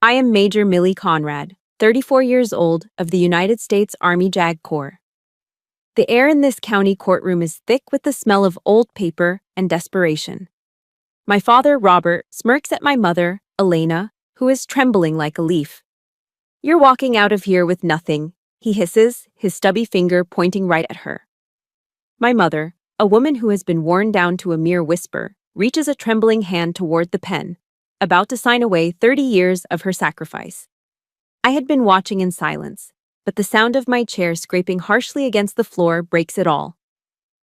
I am Major Millie Conrad, 34 years old, of the United States Army JAG Corps. The air in this county courtroom is thick with the smell of old paper and desperation. My father, Robert, smirks at my mother, Elena, who is trembling like a leaf. "You're walking out of here with nothing," he hisses, his stubby finger pointing right at her. My mother, a woman who has been worn down to a mere whisper, reaches a trembling hand toward the pen, about to sign away 30 years of her sacrifice. I had been watching in silence, but the sound of my chair scraping harshly against the floor breaks it all.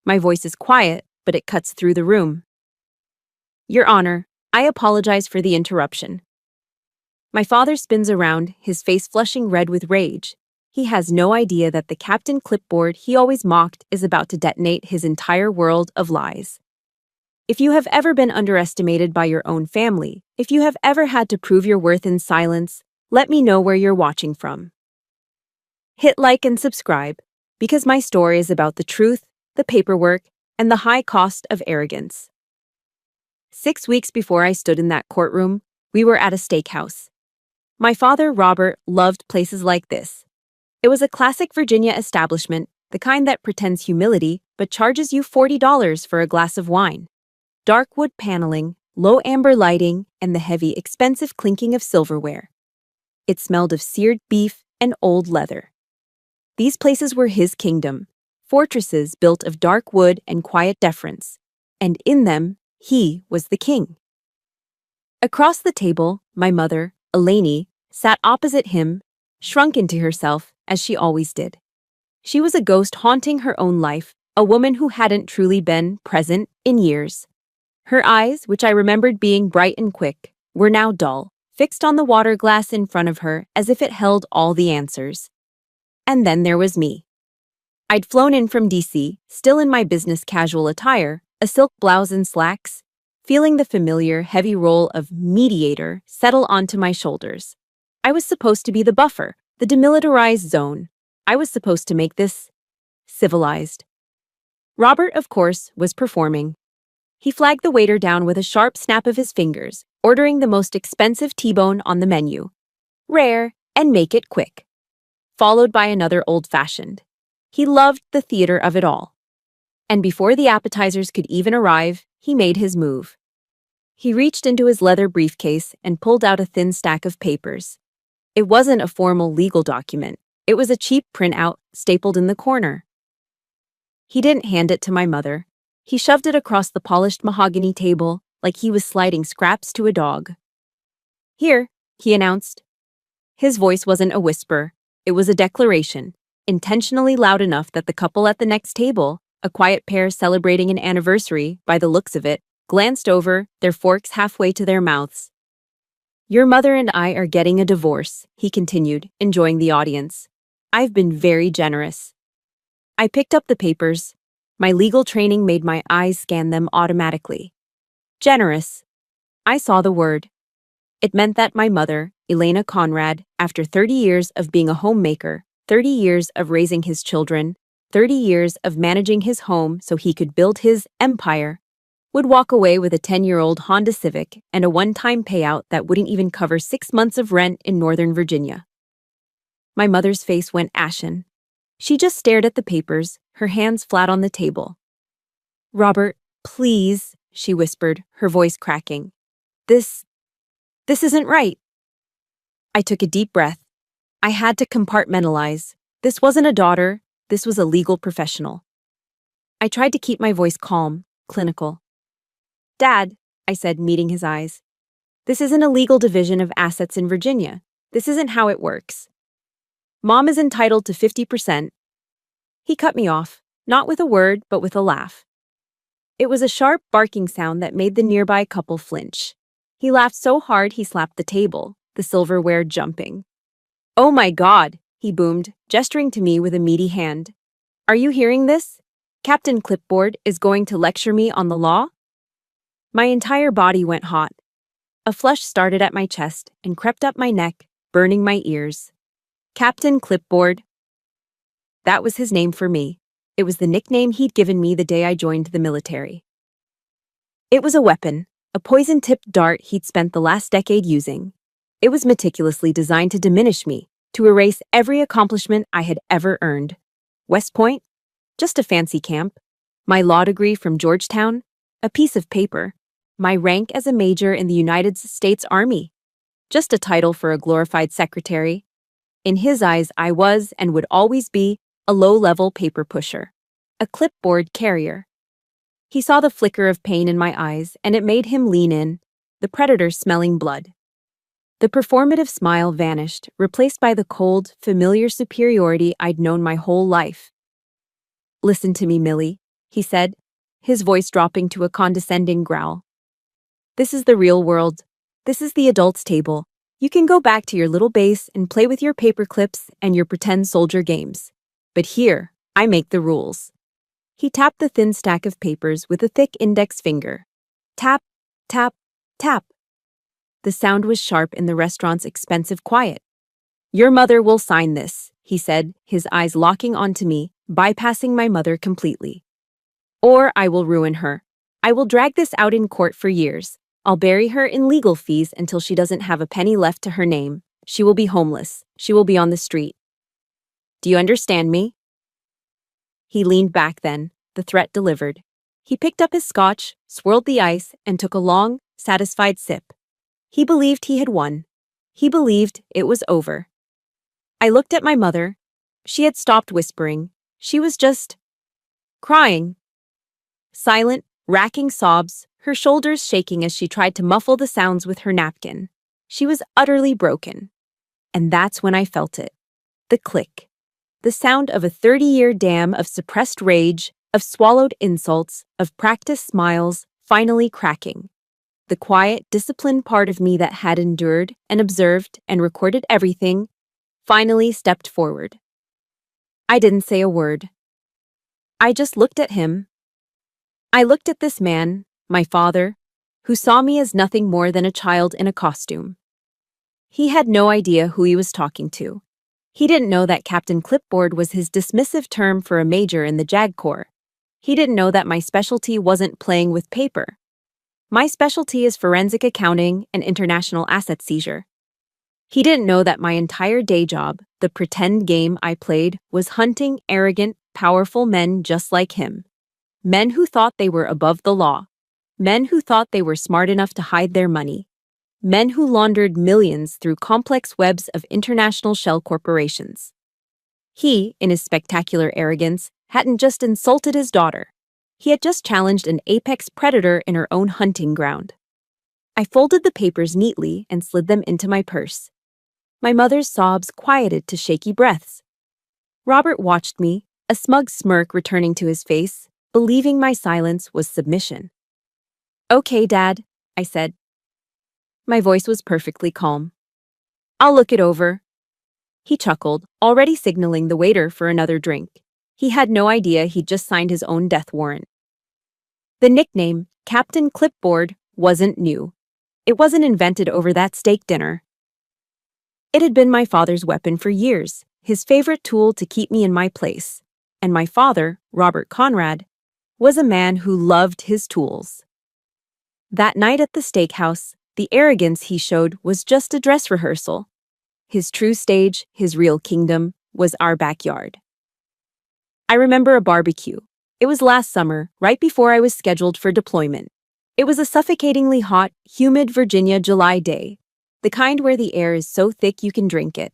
My voice is quiet, but it cuts through the room. "Your Honor, I apologize for the interruption." My father spins around, his face flushing red with rage. He has no idea that the Captain Clipboard he always mocked is about to detonate his entire world of lies. If you have ever been underestimated by your own family, if you have ever had to prove your worth in silence, let me know where you're watching from. Hit like and subscribe, because my story is about the truth, the paperwork, and the high cost of arrogance. 6 weeks before I stood in that courtroom, we were at a steakhouse. My father, Robert, loved places like this. It was a classic Virginia establishment, the kind that pretends humility but charges you $40 for a glass of wine. Dark wood paneling, low amber lighting, and the heavy, expensive clinking of silverware. It smelled of seared beef and old leather. These places were his kingdom, fortresses built of dark wood and quiet deference, and in them, he was the king. Across the table, my mother, Eleni, sat opposite him, shrunk into herself, as she always did. She was a ghost haunting her own life, a woman who hadn't truly been present in years. Her eyes, which I remembered being bright and quick, were now dull, fixed on the water glass in front of her as if it held all the answers. And then there was me. I'd flown in from DC, still in my business casual attire, a silk blouse and slacks, feeling the familiar, heavy role of mediator settle onto my shoulders. I was supposed to be the buffer, the demilitarized zone. I was supposed to make this civilized. Robert, of course, was performing. He flagged the waiter down with a sharp snap of his fingers, ordering the most expensive T-bone on the menu. Rare, and make it quick. Followed by another old-fashioned. He loved the theater of it all. And before the appetizers could even arrive, he made his move. He reached into his leather briefcase and pulled out a thin stack of papers. It wasn't a formal legal document. It was a cheap printout stapled in the corner. He didn't hand it to my mother. He shoved it across the polished mahogany table like he was sliding scraps to a dog. "Here," he announced. His voice wasn't a whisper. It was a declaration, intentionally loud enough that the couple at the next table, a quiet pair celebrating an anniversary by the looks of it, glanced over, their forks halfway to their mouths. "Your mother and I are getting a divorce," he continued, enjoying the audience. "I've been very generous." I picked up the papers. My legal training made my eyes scan them automatically. Generous. I saw the word. It meant that my mother, Elena Conrad, after 30 years of being a homemaker, 30 years of raising his children, 30 years of managing his home so he could build his empire, would walk away with a 10-year-old Honda Civic and a one-time payout that wouldn't even cover 6 months of rent in Northern Virginia. My mother's face went ashen. She just stared at the papers, her hands flat on the table. "Robert, please," she whispered, her voice cracking. This isn't right." I took a deep breath. I had to compartmentalize. This wasn't a daughter, this was a legal professional. I tried to keep my voice calm, clinical. "Dad," I said, meeting his eyes, "this isn't a legal division of assets in Virginia. This isn't how it works. Mom is entitled to 50%. He cut me off, not with a word, but with a laugh. It was a sharp, barking sound that made the nearby couple flinch. He laughed so hard he slapped the table, the silverware jumping. "Oh my God," he boomed, gesturing to me with a meaty hand. "Are you hearing this? Captain Clipboard is going to lecture me on the law?" My entire body went hot. A flush started at my chest and crept up my neck, burning my ears. Captain Clipboard. That was his name for me. It was the nickname he'd given me the day I joined the military. It was a weapon, a poison-tipped dart he'd spent the last decade using. It was meticulously designed to diminish me, to erase every accomplishment I had ever earned. West Point? Just a fancy camp. My law degree from Georgetown? A piece of paper. My rank as a major in the United States Army? Just a title for a glorified secretary. In his eyes, I was and would always be a low-level paper pusher, a clipboard carrier. He saw the flicker of pain in my eyes, and it made him lean in, the predator smelling blood. The performative smile vanished, replaced by the cold, familiar superiority I'd known my whole life. "Listen to me, Millie," he said, his voice dropping to a condescending growl. "This is the real world. This is the adults' table. You can go back to your little base and play with your paper clips and your pretend soldier games. But here, I make the rules." He tapped the thin stack of papers with a thick index finger. Tap, tap, tap. The sound was sharp in the restaurant's expensive quiet. "Your mother will sign this," he said, his eyes locking onto me, bypassing my mother completely. "Or I will ruin her. I will drag this out in court for years. I'll bury her in legal fees until she doesn't have a penny left to her name. She will be homeless. She will be on the street. Do you understand me?" He leaned back then, the threat delivered. He picked up his scotch, swirled the ice, and took a long, satisfied sip. He believed he had won. He believed it was over. I looked at my mother. She had stopped whispering. She was just crying. Silent, racking sobs, her shoulders shaking as she tried to muffle the sounds with her napkin. She was utterly broken. And that's when I felt it. The click. The sound of a 30-year dam of suppressed rage, of swallowed insults, of practiced smiles, finally cracking. The quiet, disciplined part of me that had endured and observed and recorded everything finally stepped forward. I didn't say a word. I just looked at him. I looked at this man, my father, who saw me as nothing more than a child in a costume. He had no idea who he was talking to. He didn't know that Captain Clipboard was his dismissive term for a major in the JAG Corps. He didn't know that my specialty wasn't playing with paper. My specialty is forensic accounting and international asset seizure. He didn't know that my entire day job, the pretend game I played, was hunting arrogant, powerful men just like him. Men who thought they were above the law. Men who thought they were smart enough to hide their money. Men who laundered millions through complex webs of international shell corporations. He, in his spectacular arrogance, hadn't just insulted his daughter. He had just challenged an apex predator in her own hunting ground. I folded the papers neatly and slid them into my purse. My mother's sobs quieted to shaky breaths. Robert watched me, a smug smirk returning to his face, believing my silence was submission. "Okay, Dad," I said. My voice was perfectly calm. "I'll look it over." He chuckled, already signaling the waiter for another drink. He had no idea he'd just signed his own death warrant. The nickname, Captain Clipboard, wasn't new. It wasn't invented over that steak dinner. It had been my father's weapon for years, his favorite tool to keep me in my place. And my father, Robert Conrad, was a man who loved his tools. That night at the steakhouse, the arrogance he showed was just a dress rehearsal. His true stage, his real kingdom, was our backyard. I remember a barbecue. It was last summer, right before I was scheduled for deployment. It was a suffocatingly hot, humid Virginia July day, the kind where the air is so thick you can drink it.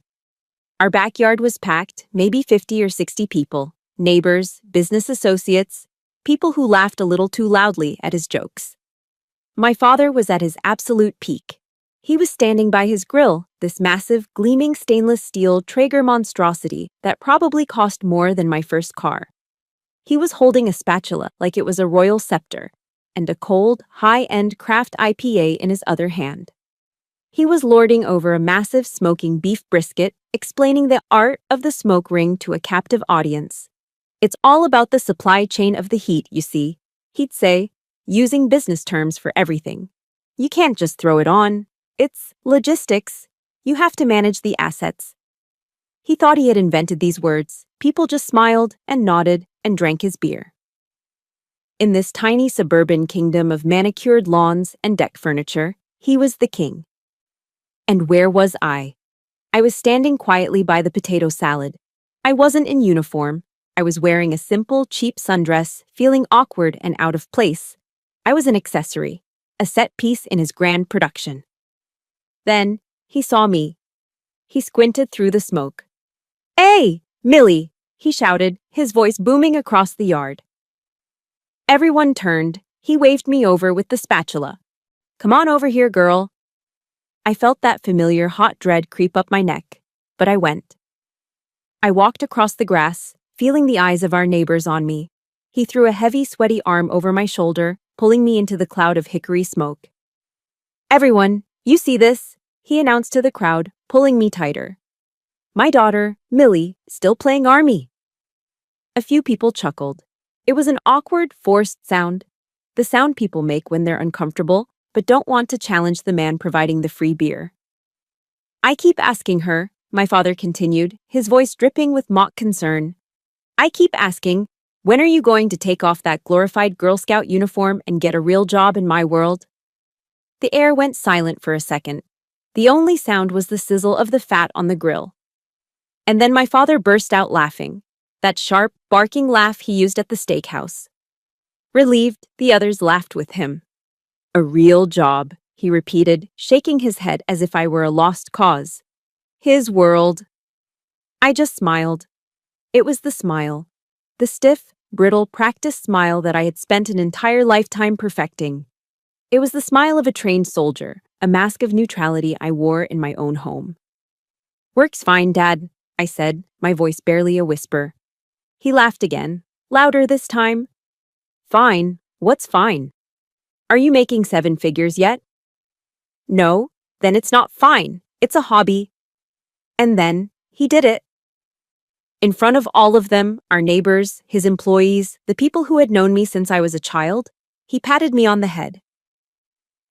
Our backyard was packed, maybe 50 or 60 people, neighbors, business associates, people who laughed a little too loudly at his jokes. My father was at his absolute peak. He was standing by his grill, this massive, gleaming stainless steel Traeger monstrosity that probably cost more than my first car. He was holding a spatula like it was a royal scepter, and a cold, high-end craft IPA in his other hand. He was lording over a massive smoking beef brisket, explaining the art of the smoke ring to a captive audience. "It's all about the supply chain of the heat, you see," he'd say, using business terms for everything. "You can't just throw it on. It's logistics. You have to manage the assets." He thought he had invented these words. People just smiled and nodded and drank his beer. In this tiny suburban kingdom of manicured lawns and deck furniture, he was the king. And where was I? I was standing quietly by the potato salad. I wasn't in uniform. I was wearing a simple, cheap sundress, feeling awkward and out of place. I was an accessory, a set piece in his grand production. Then, he saw me. He squinted through the smoke. "Hey, Millie!" he shouted, his voice booming across the yard. Everyone turned. He waved me over with the spatula. "Come on over here, girl." I felt that familiar hot dread creep up my neck, but I went. I walked across the grass, feeling the eyes of our neighbors on me. He threw a heavy, sweaty arm over my shoulder, pulling me into the cloud of hickory smoke. "Everyone, you see this?" he announced to the crowd, pulling me tighter. "My daughter, Millie, still playing army." A few people chuckled. It was an awkward, forced sound. The sound people make when they're uncomfortable, but don't want to challenge the man providing the free beer. "I keep asking her," my father continued, his voice dripping with mock concern. "I keep asking, when are you going to take off that glorified Girl Scout uniform and get a real job in my world?" The air went silent for a second. The only sound was the sizzle of the fat on the grill. And then my father burst out laughing, that sharp, barking laugh he used at the steakhouse. Relieved, the others laughed with him. "A real job," he repeated, shaking his head as if I were a lost cause. His world. I just smiled. It was the smile. The stiff, brittle, practiced smile that I had spent an entire lifetime perfecting. It was the smile of a trained soldier, a mask of neutrality I wore in my own home. "Work's fine, Dad," I said, my voice barely a whisper. He laughed again, louder this time. "Fine? What's fine? Are you making 7 figures yet?" "No, then it's not fine. It's a hobby." And then, he did it. In front of all of them, our neighbors, his employees, the people who had known me since I was a child, he patted me on the head.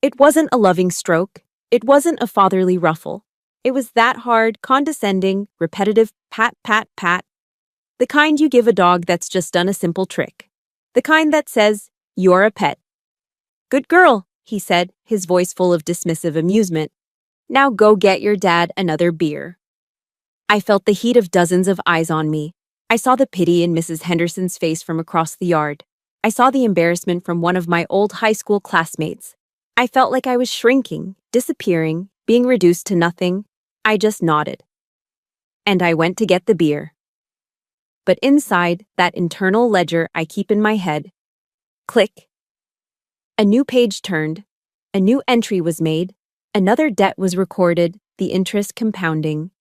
It wasn't a loving stroke. It wasn't a fatherly ruffle. It was that hard, condescending, repetitive pat, pat, pat. The kind you give a dog that's just done a simple trick. The kind that says, "You're a pet." "Good girl," he said, his voice full of dismissive amusement. "Now go get your dad another beer." I felt the heat of dozens of eyes on me. I saw the pity in Mrs. Henderson's face from across the yard. I saw the embarrassment from one of my old high school classmates. I felt like I was shrinking, disappearing, being reduced to nothing. I just nodded. And I went to get the beer. But inside that internal ledger I keep in my head, click. A new page turned. A new entry was made. Another debt was recorded, the interest compounding.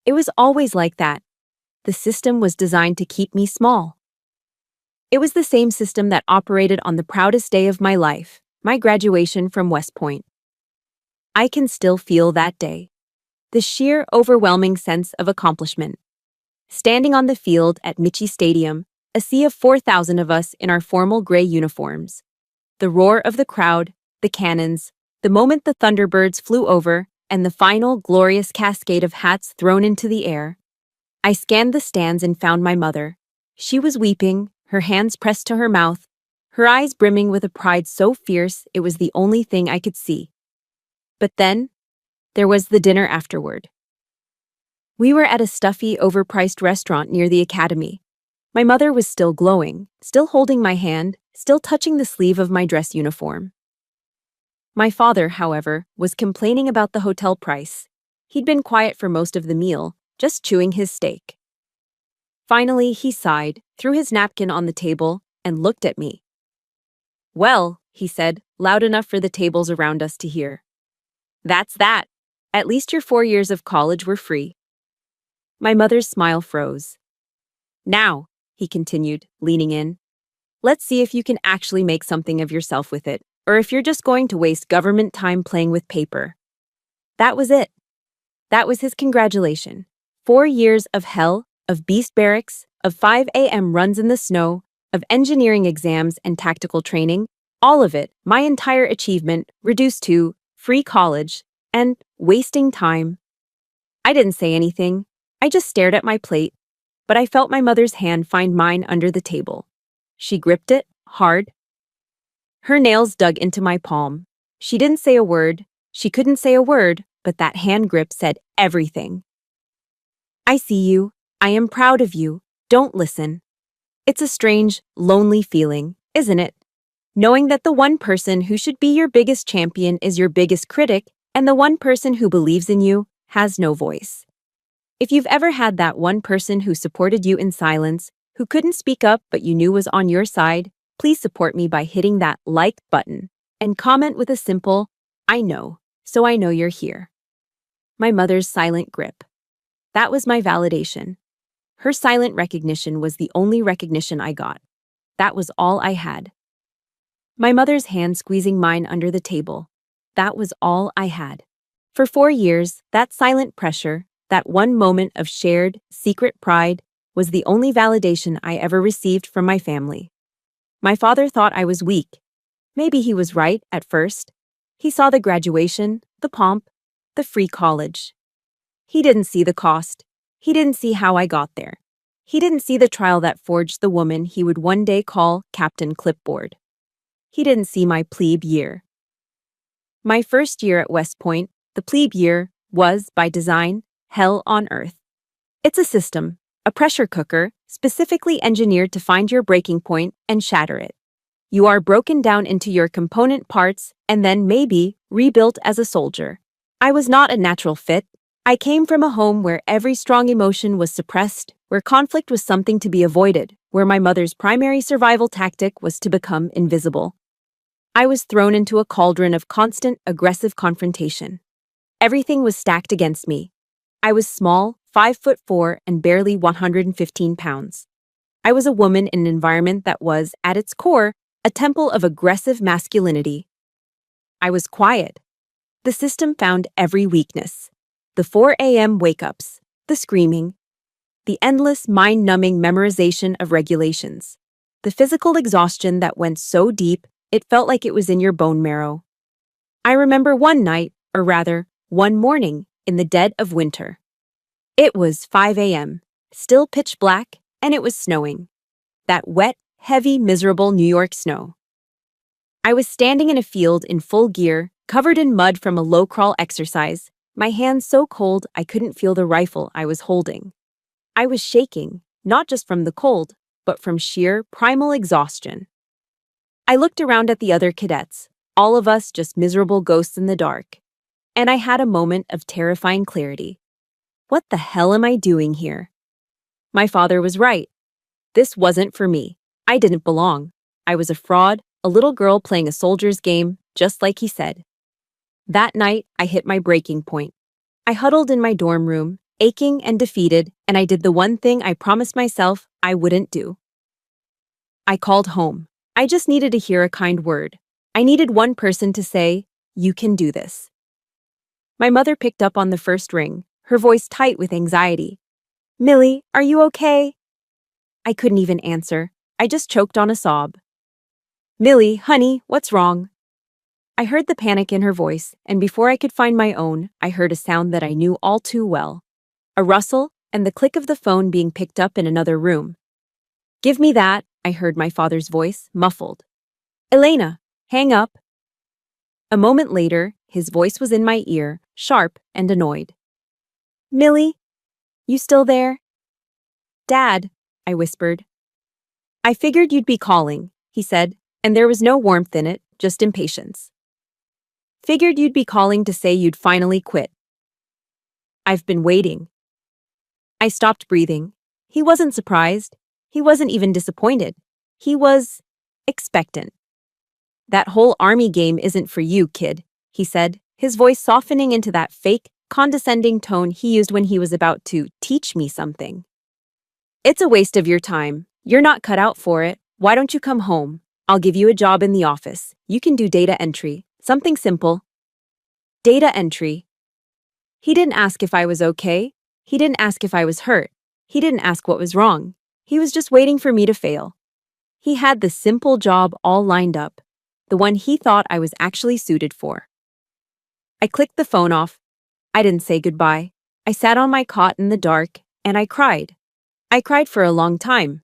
It was always like that. The system was designed to keep me small. It was the same system that operated on the proudest day of my life, my graduation from West Point. I can still feel that day. The sheer, overwhelming sense of accomplishment. Standing on the field at Michie Stadium, a sea of 4,000 of us in our formal gray uniforms. The roar of the crowd, the cannons, the moment the Thunderbirds flew over, and the final glorious cascade of hats thrown into the air. I scanned the stands and found my mother. She was weeping, her hands pressed to her mouth, her eyes brimming with a pride so fierce it was the only thing I could see. But then, there was the dinner afterward. We were at a stuffy, overpriced restaurant near the academy. My mother was still glowing, still holding my hand, still touching the sleeve of my dress uniform. My father, however, was complaining about the hotel price. He'd been quiet for most of the meal, just chewing his steak. Finally, he sighed, threw his napkin on the table, and looked at me. "Well," he said, loud enough for the tables around us to hear. "That's that. At least your 4 years of college were free." My mother's smile froze. "Now," he continued, leaning in, "let's see if you can actually make something of yourself with it, or if you're just going to waste government time playing with paper." That was it. That was his congratulation. 4 years of hell, of beast barracks, of 5 a.m. runs in the snow, of engineering exams and tactical training, all of it, my entire achievement, reduced to free college and wasting time. I didn't say anything. I just stared at my plate, but I felt my mother's hand find mine under the table. She gripped it, hard. Her nails dug into my palm. She didn't say a word. She couldn't say a word, but that hand grip said everything. I see you. I am proud of you. Don't listen. It's a strange, lonely feeling, isn't it? Knowing that the one person who should be your biggest champion is your biggest critic, and the one person who believes in you has no voice. If you've ever had that one person who supported you in silence, who couldn't speak up but you knew was on your side, please support me by hitting that like button and comment with a simple, I know, so I know you're here. My mother's silent grip. That was my validation. Her silent recognition was the only recognition I got. That was all I had. My mother's hand squeezing mine under the table. That was all I had. For 4 years, that silent pressure, that one moment of shared, secret pride, was the only validation I ever received from my family. My father thought I was weak. Maybe he was right at first. He saw the graduation, the pomp, the free college. He didn't see the cost. He didn't see how I got there. He didn't see the trial that forged the woman he would one day call Captain Clipboard. He didn't see my plebe year. My first year at West Point, the plebe year, was, by design, hell on earth. It's a system, a pressure cooker, specifically engineered to find your breaking point and shatter it. You are broken down into your component parts and then maybe rebuilt as a soldier. I was not a natural fit. I came from a home where every strong emotion was suppressed, where conflict was something to be avoided, where my mother's primary survival tactic was to become invisible. I was thrown into a cauldron of constant, aggressive confrontation. Everything was stacked against me. I was small, 5'4" and barely 115 pounds. I was a woman in an environment that was, at its core, a temple of aggressive masculinity. I was quiet. The system found every weakness. The 4 a.m. wake-ups, the screaming, the endless mind-numbing memorization of regulations, the physical exhaustion that went so deep it felt like it was in your bone marrow. I remember one night, or rather, one morning, in the dead of winter. It was 5 a.m., still pitch black, and it was snowing. That wet, heavy, miserable New York snow. I was standing in a field in full gear, covered in mud from a low-crawl exercise, my hands so cold I couldn't feel the rifle I was holding. I was shaking, not just from the cold, but from sheer, primal exhaustion. I looked around at the other cadets, all of us just miserable ghosts in the dark, and I had a moment of terrifying clarity. What the hell am I doing here? My father was right. This wasn't for me. I didn't belong. I was a fraud, a little girl playing a soldier's game, just like he said. That night, I hit my breaking point. I huddled in my dorm room, aching and defeated, and I did the one thing I promised myself I wouldn't do. I called home. I just needed to hear a kind word. I needed one person to say, "You can do this." My mother picked up on the first ring, her voice tight with anxiety. "Millie, are you okay?" I couldn't even answer. I just choked on a sob. "Millie, honey, what's wrong?" I heard the panic in her voice, and before I could find my own, I heard a sound that I knew all too well. A rustle, and the click of the phone being picked up in another room. "Give me that," I heard my father's voice, muffled. "Elena, hang up." A moment later, his voice was in my ear, sharp and annoyed. "Millie, you still there?" "Dad," I whispered. "I figured you'd be calling," he said, and there was no warmth in it, just impatience. "Figured you'd be calling to say you'd finally quit." "I've been waiting." I stopped breathing. He wasn't surprised. He wasn't even disappointed. He was expectant. "That whole army game isn't for you, kid," he said, his voice softening into that fake, condescending tone he used when he was about to teach me something. "It's a waste of your time. You're not cut out for it. Why don't you come home? I'll give you a job in the office. You can do data entry. Something simple." Data entry. He didn't ask if I was okay. He didn't ask if I was hurt. He didn't ask what was wrong. He was just waiting for me to fail. He had the simple job all lined up, the one he thought I was actually suited for. I clicked the phone off. I didn't say goodbye. I sat on my cot in the dark, and I cried. I cried for a long time.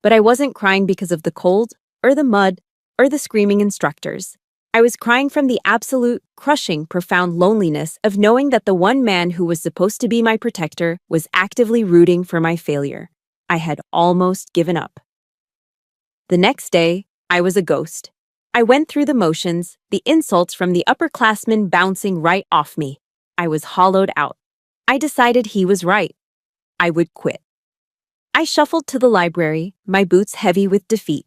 But I wasn't crying because of the cold, or the mud, or the screaming instructors. I was crying from the absolute, crushing, profound loneliness of knowing that the one man who was supposed to be my protector was actively rooting for my failure. I had almost given up. The next day, I was a ghost. I went through the motions, the insults from the upperclassmen bouncing right off me. I was hollowed out. I decided he was right. I would quit. I shuffled to the library, my boots heavy with defeat.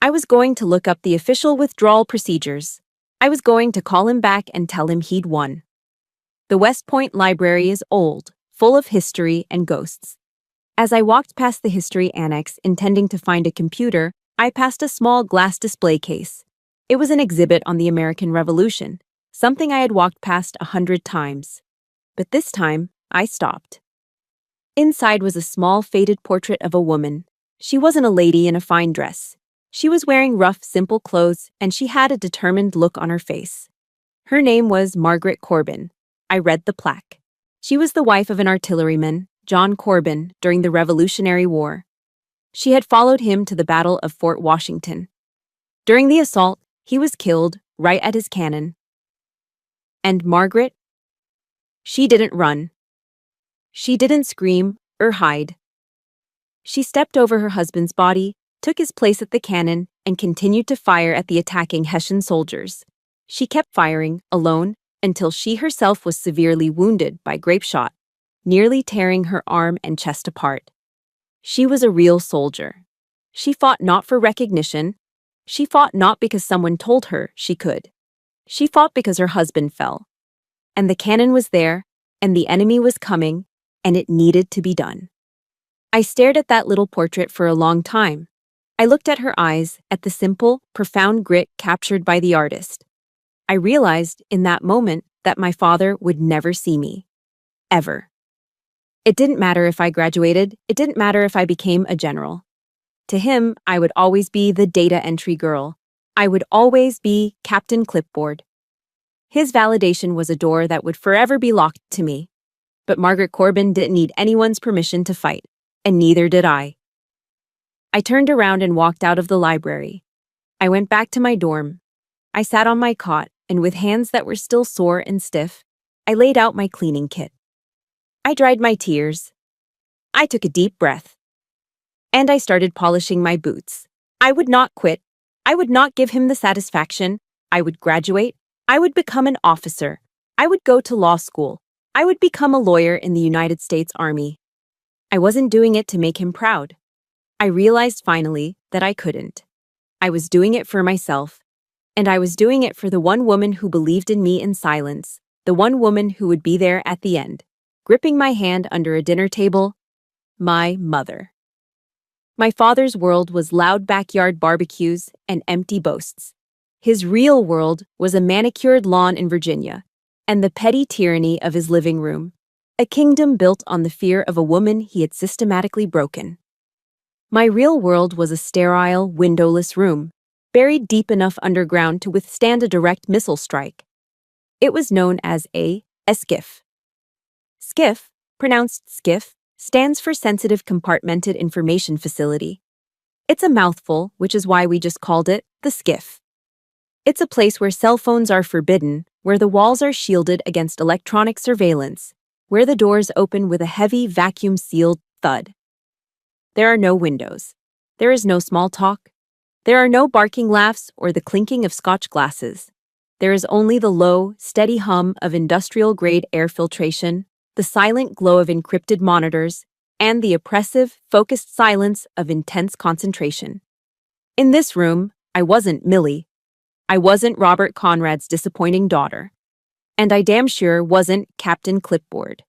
I was going to look up the official withdrawal procedures. I was going to call him back and tell him he'd won. The West Point Library is old, full of history and ghosts. As I walked past the history annex intending to find a computer, I passed a small glass display case. It was an exhibit on the American Revolution, something I had walked past 100 times. But this time, I stopped. Inside was a small faded portrait of a woman. She wasn't a lady in a fine dress. She was wearing rough, simple clothes, and she had a determined look on her face. Her name was Margaret Corbin. I read the plaque. She was the wife of an artilleryman, John Corbin, during the Revolutionary War. She had followed him to the Battle of Fort Washington. During the assault, he was killed right at his cannon. And Margaret? She didn't run. She didn't scream or hide. She stepped over her husband's body, took his place at the cannon, and continued to fire at the attacking Hessian soldiers. She kept firing, alone, until she herself was severely wounded by grape shot, nearly tearing her arm and chest apart. She was a real soldier. She fought not for recognition. She fought not because someone told her she could. She fought because her husband fell. And the cannon was there, and the enemy was coming, and it needed to be done. I stared at that little portrait for a long time. I looked at her eyes, at the simple, profound grit captured by the artist. I realized in that moment that my father would never see me. Ever. It didn't matter if I graduated, it didn't matter if I became a general. To him, I would always be the data entry girl. I would always be Captain Clipboard. His validation was a door that would forever be locked to me. But Margaret Corbin didn't need anyone's permission to fight, and neither did I. I turned around and walked out of the library. I went back to my dorm. I sat on my cot, and with hands that were still sore and stiff, I laid out my cleaning kit. I dried my tears. I took a deep breath. And I started polishing my boots. I would not quit. I would not give him the satisfaction. I would graduate. I would become an officer. I would go to law school. I would become a lawyer in the United States Army. I wasn't doing it to make him proud. I realized finally that I couldn't. I was doing it for myself, and I was doing it for the one woman who believed in me in silence, the one woman who would be there at the end, gripping my hand under a dinner table, my mother. My father's world was loud backyard barbecues and empty boasts. His real world was a manicured lawn in Virginia, and the petty tyranny of his living room, a kingdom built on the fear of a woman he had systematically broken. My real world was a sterile, windowless room, buried deep enough underground to withstand a direct missile strike. It was known as a SCIF. SCIF, pronounced skiff, stands for Sensitive Compartmented Information Facility. It's a mouthful, which is why we just called it the SCIF. It's a place where cell phones are forbidden, where the walls are shielded against electronic surveillance, where the doors open with a heavy vacuum-sealed thud. There are no windows. There is no small talk. There are no barking laughs or the clinking of Scotch glasses. There is only the low, steady hum of industrial-grade air filtration, the silent glow of encrypted monitors, and the oppressive, focused silence of intense concentration. In this room, I wasn't Millie. I wasn't Robert Conrad's disappointing daughter. And I damn sure wasn't Captain Clipboard.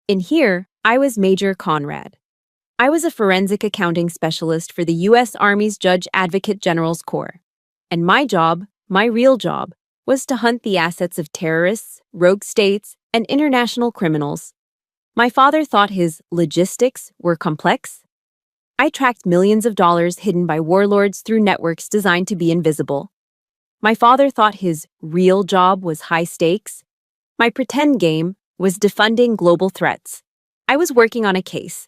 In here, I was Major Conrad. I was a forensic accounting specialist for the U.S. Army's Judge Advocate General's Corps. And my job, my real job, was to hunt the assets of terrorists, rogue states, and international criminals. My father thought his logistics were complex. I tracked millions of dollars hidden by warlords through networks designed to be invisible. My father thought his real job was high stakes. My pretend game was defunding global threats. I was working on a case.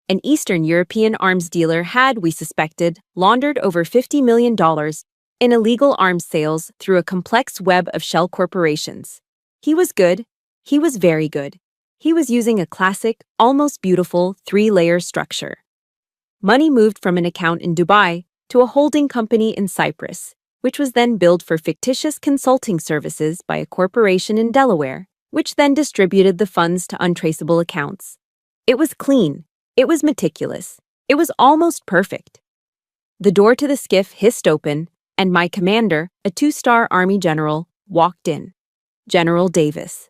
An Eastern European arms dealer had, we suspected, laundered over $50 million in illegal arms sales through a complex web of shell corporations. He was good. He was very good. He was using a classic, almost beautiful, three-layer structure. Money moved from an account in Dubai to a holding company in Cyprus, which was then billed for fictitious consulting services by a corporation in Delaware, which then distributed the funds to untraceable accounts. It was clean. It was meticulous. It was almost perfect. The door to the skiff hissed open, and my commander, a two-star Army general, walked in. General Davis.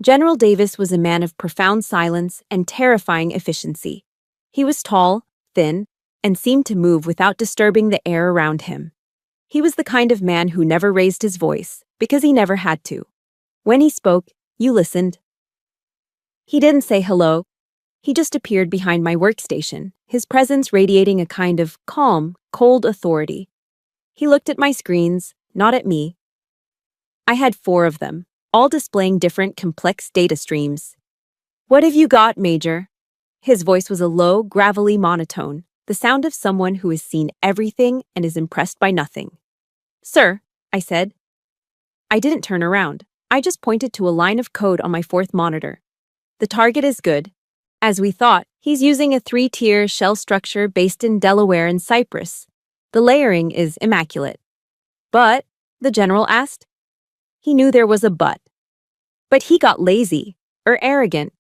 General Davis was a man of profound silence and terrifying efficiency. He was tall, thin, and seemed to move without disturbing the air around him. He was the kind of man who never raised his voice, because he never had to. When he spoke, you listened. He didn't say hello. He just appeared behind my workstation, his presence radiating a kind of calm, cold authority. He looked at my screens, not at me. I had 4 of them, all displaying different complex data streams. "What have you got, Major?" His voice was a low, gravelly monotone, the sound of someone who has seen everything and is impressed by nothing. "Sir," I said. I didn't turn around. I just pointed to a line of code on my 4th monitor. "The target is good. As we thought, he's using a 3-tier shell structure based in Delaware and Cyprus. The layering is immaculate." "But?" the general asked. He knew there was a but. "But he got lazy, or arrogant.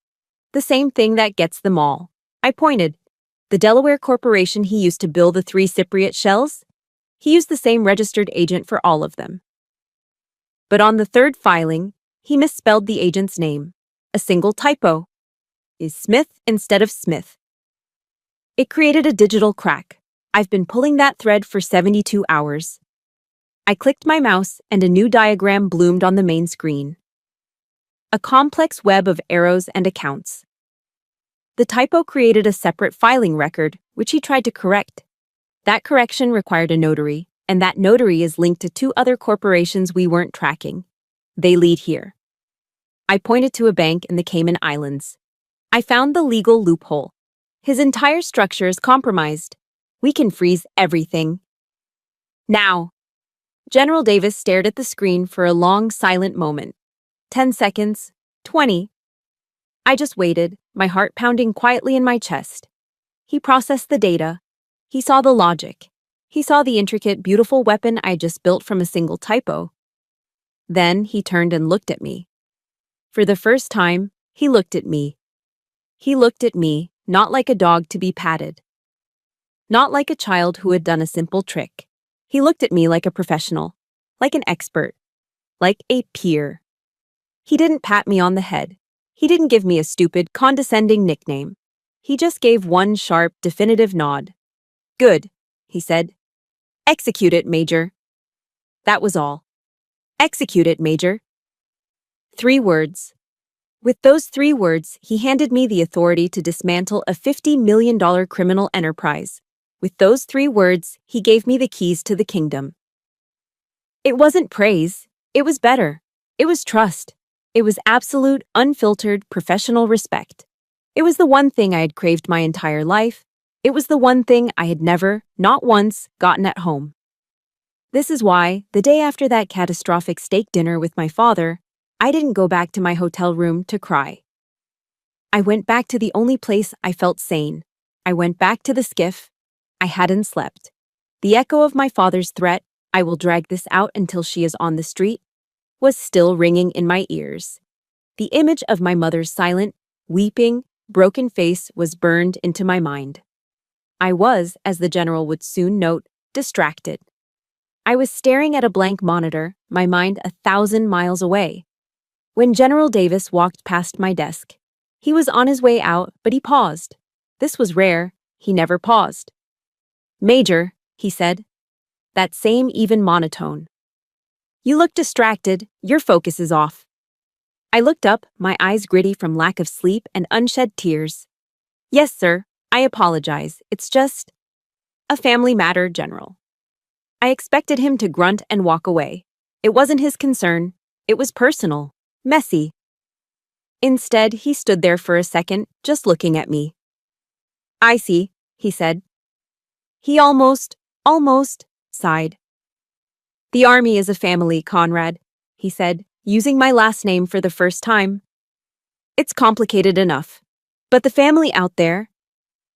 The same thing that gets them all." I pointed. "The Delaware corporation he used to build the 3 Cypriot shells? He used the same registered agent for all of them. But on the 3rd filing, he misspelled the agent's name. A single typo. Is Smith instead of Smith. It created a digital crack. I've been pulling that thread for 72 hours. I clicked my mouse and a new diagram bloomed on the main screen. A complex web of arrows and accounts. The typo created a separate filing record, which he tried to correct. That correction required a notary, and that notary is linked to 2 other corporations we weren't tracking. They lead here. I pointed to a bank in the Cayman Islands. I found the legal loophole. His entire structure is compromised. We can freeze everything. Now. General Davis stared at the screen for a long, silent moment. 10 seconds. 20. I just waited, my heart pounding quietly in my chest. He processed the data. He saw the logic. He saw the intricate, beautiful weapon I just built from a single typo. Then he turned and looked at me. For the first time, he looked at me. He looked at me, not like a dog to be patted. Not like a child who had done a simple trick. He looked at me like a professional, like an expert, like a peer. He didn't pat me on the head. He didn't give me a stupid, condescending nickname. He just gave one sharp, definitive nod. "Good," he said. "Execute it, Major." That was all. "Execute it, Major." 3 words. With those 3 words, he handed me the authority to dismantle a $50 million criminal enterprise. With those 3 words, he gave me the keys to the kingdom. It wasn't praise. It was better. It was trust. It was absolute, unfiltered, professional respect. It was the one thing I had craved my entire life. It was the one thing I had never, not once, gotten at home. This is why, the day after that catastrophic steak dinner with my father, I didn't go back to my hotel room to cry. I went back to the only place I felt sane. I went back to the skiff. I hadn't slept. The echo of my father's threat, "I will drag this out until she is on the street," was still ringing in my ears. The image of my mother's silent, weeping, broken face was burned into my mind. I was, as the general would soon note, distracted. I was staring at a blank monitor, my mind 1,000 miles away. When General Davis walked past my desk, he was on his way out, but he paused. This was rare. He never paused. "Major," he said. That same even monotone. "You look distracted. Your focus is off." I looked up, my eyes gritty from lack of sleep and unshed tears. "Yes, sir. I apologize. It's just a family matter, General." I expected him to grunt and walk away. It wasn't his concern. It was personal, messy. Instead, he stood there for a second, just looking at me. "I see," he said. He almost sighed. The army is a family, Conrad, he said, using my last name for the first time. It's complicated enough. But the family out there?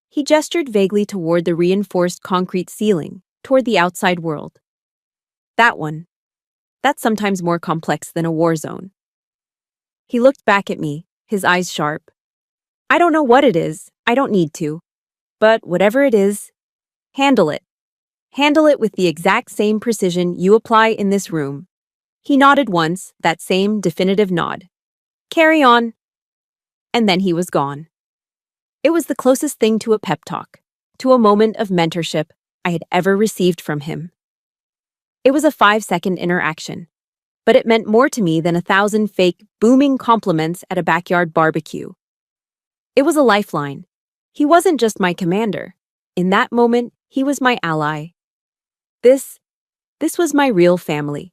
He gestured vaguely toward the reinforced concrete ceiling, toward the outside world. That one. That's sometimes more complex than a war zone. He looked back at me, his eyes sharp. I don't know what it is, I don't need to. But whatever it is, handle it. Handle it with the exact same precision you apply in this room. He nodded once, that same definitive nod. Carry on. And then he was gone. It was the closest thing to a pep talk, to a moment of mentorship I had ever received from him. It was a 5-second interaction, but it meant more to me than 1,000 fake, booming compliments at a backyard barbecue. It was a lifeline. He wasn't just my commander. In that moment, he was my ally. This was my real family.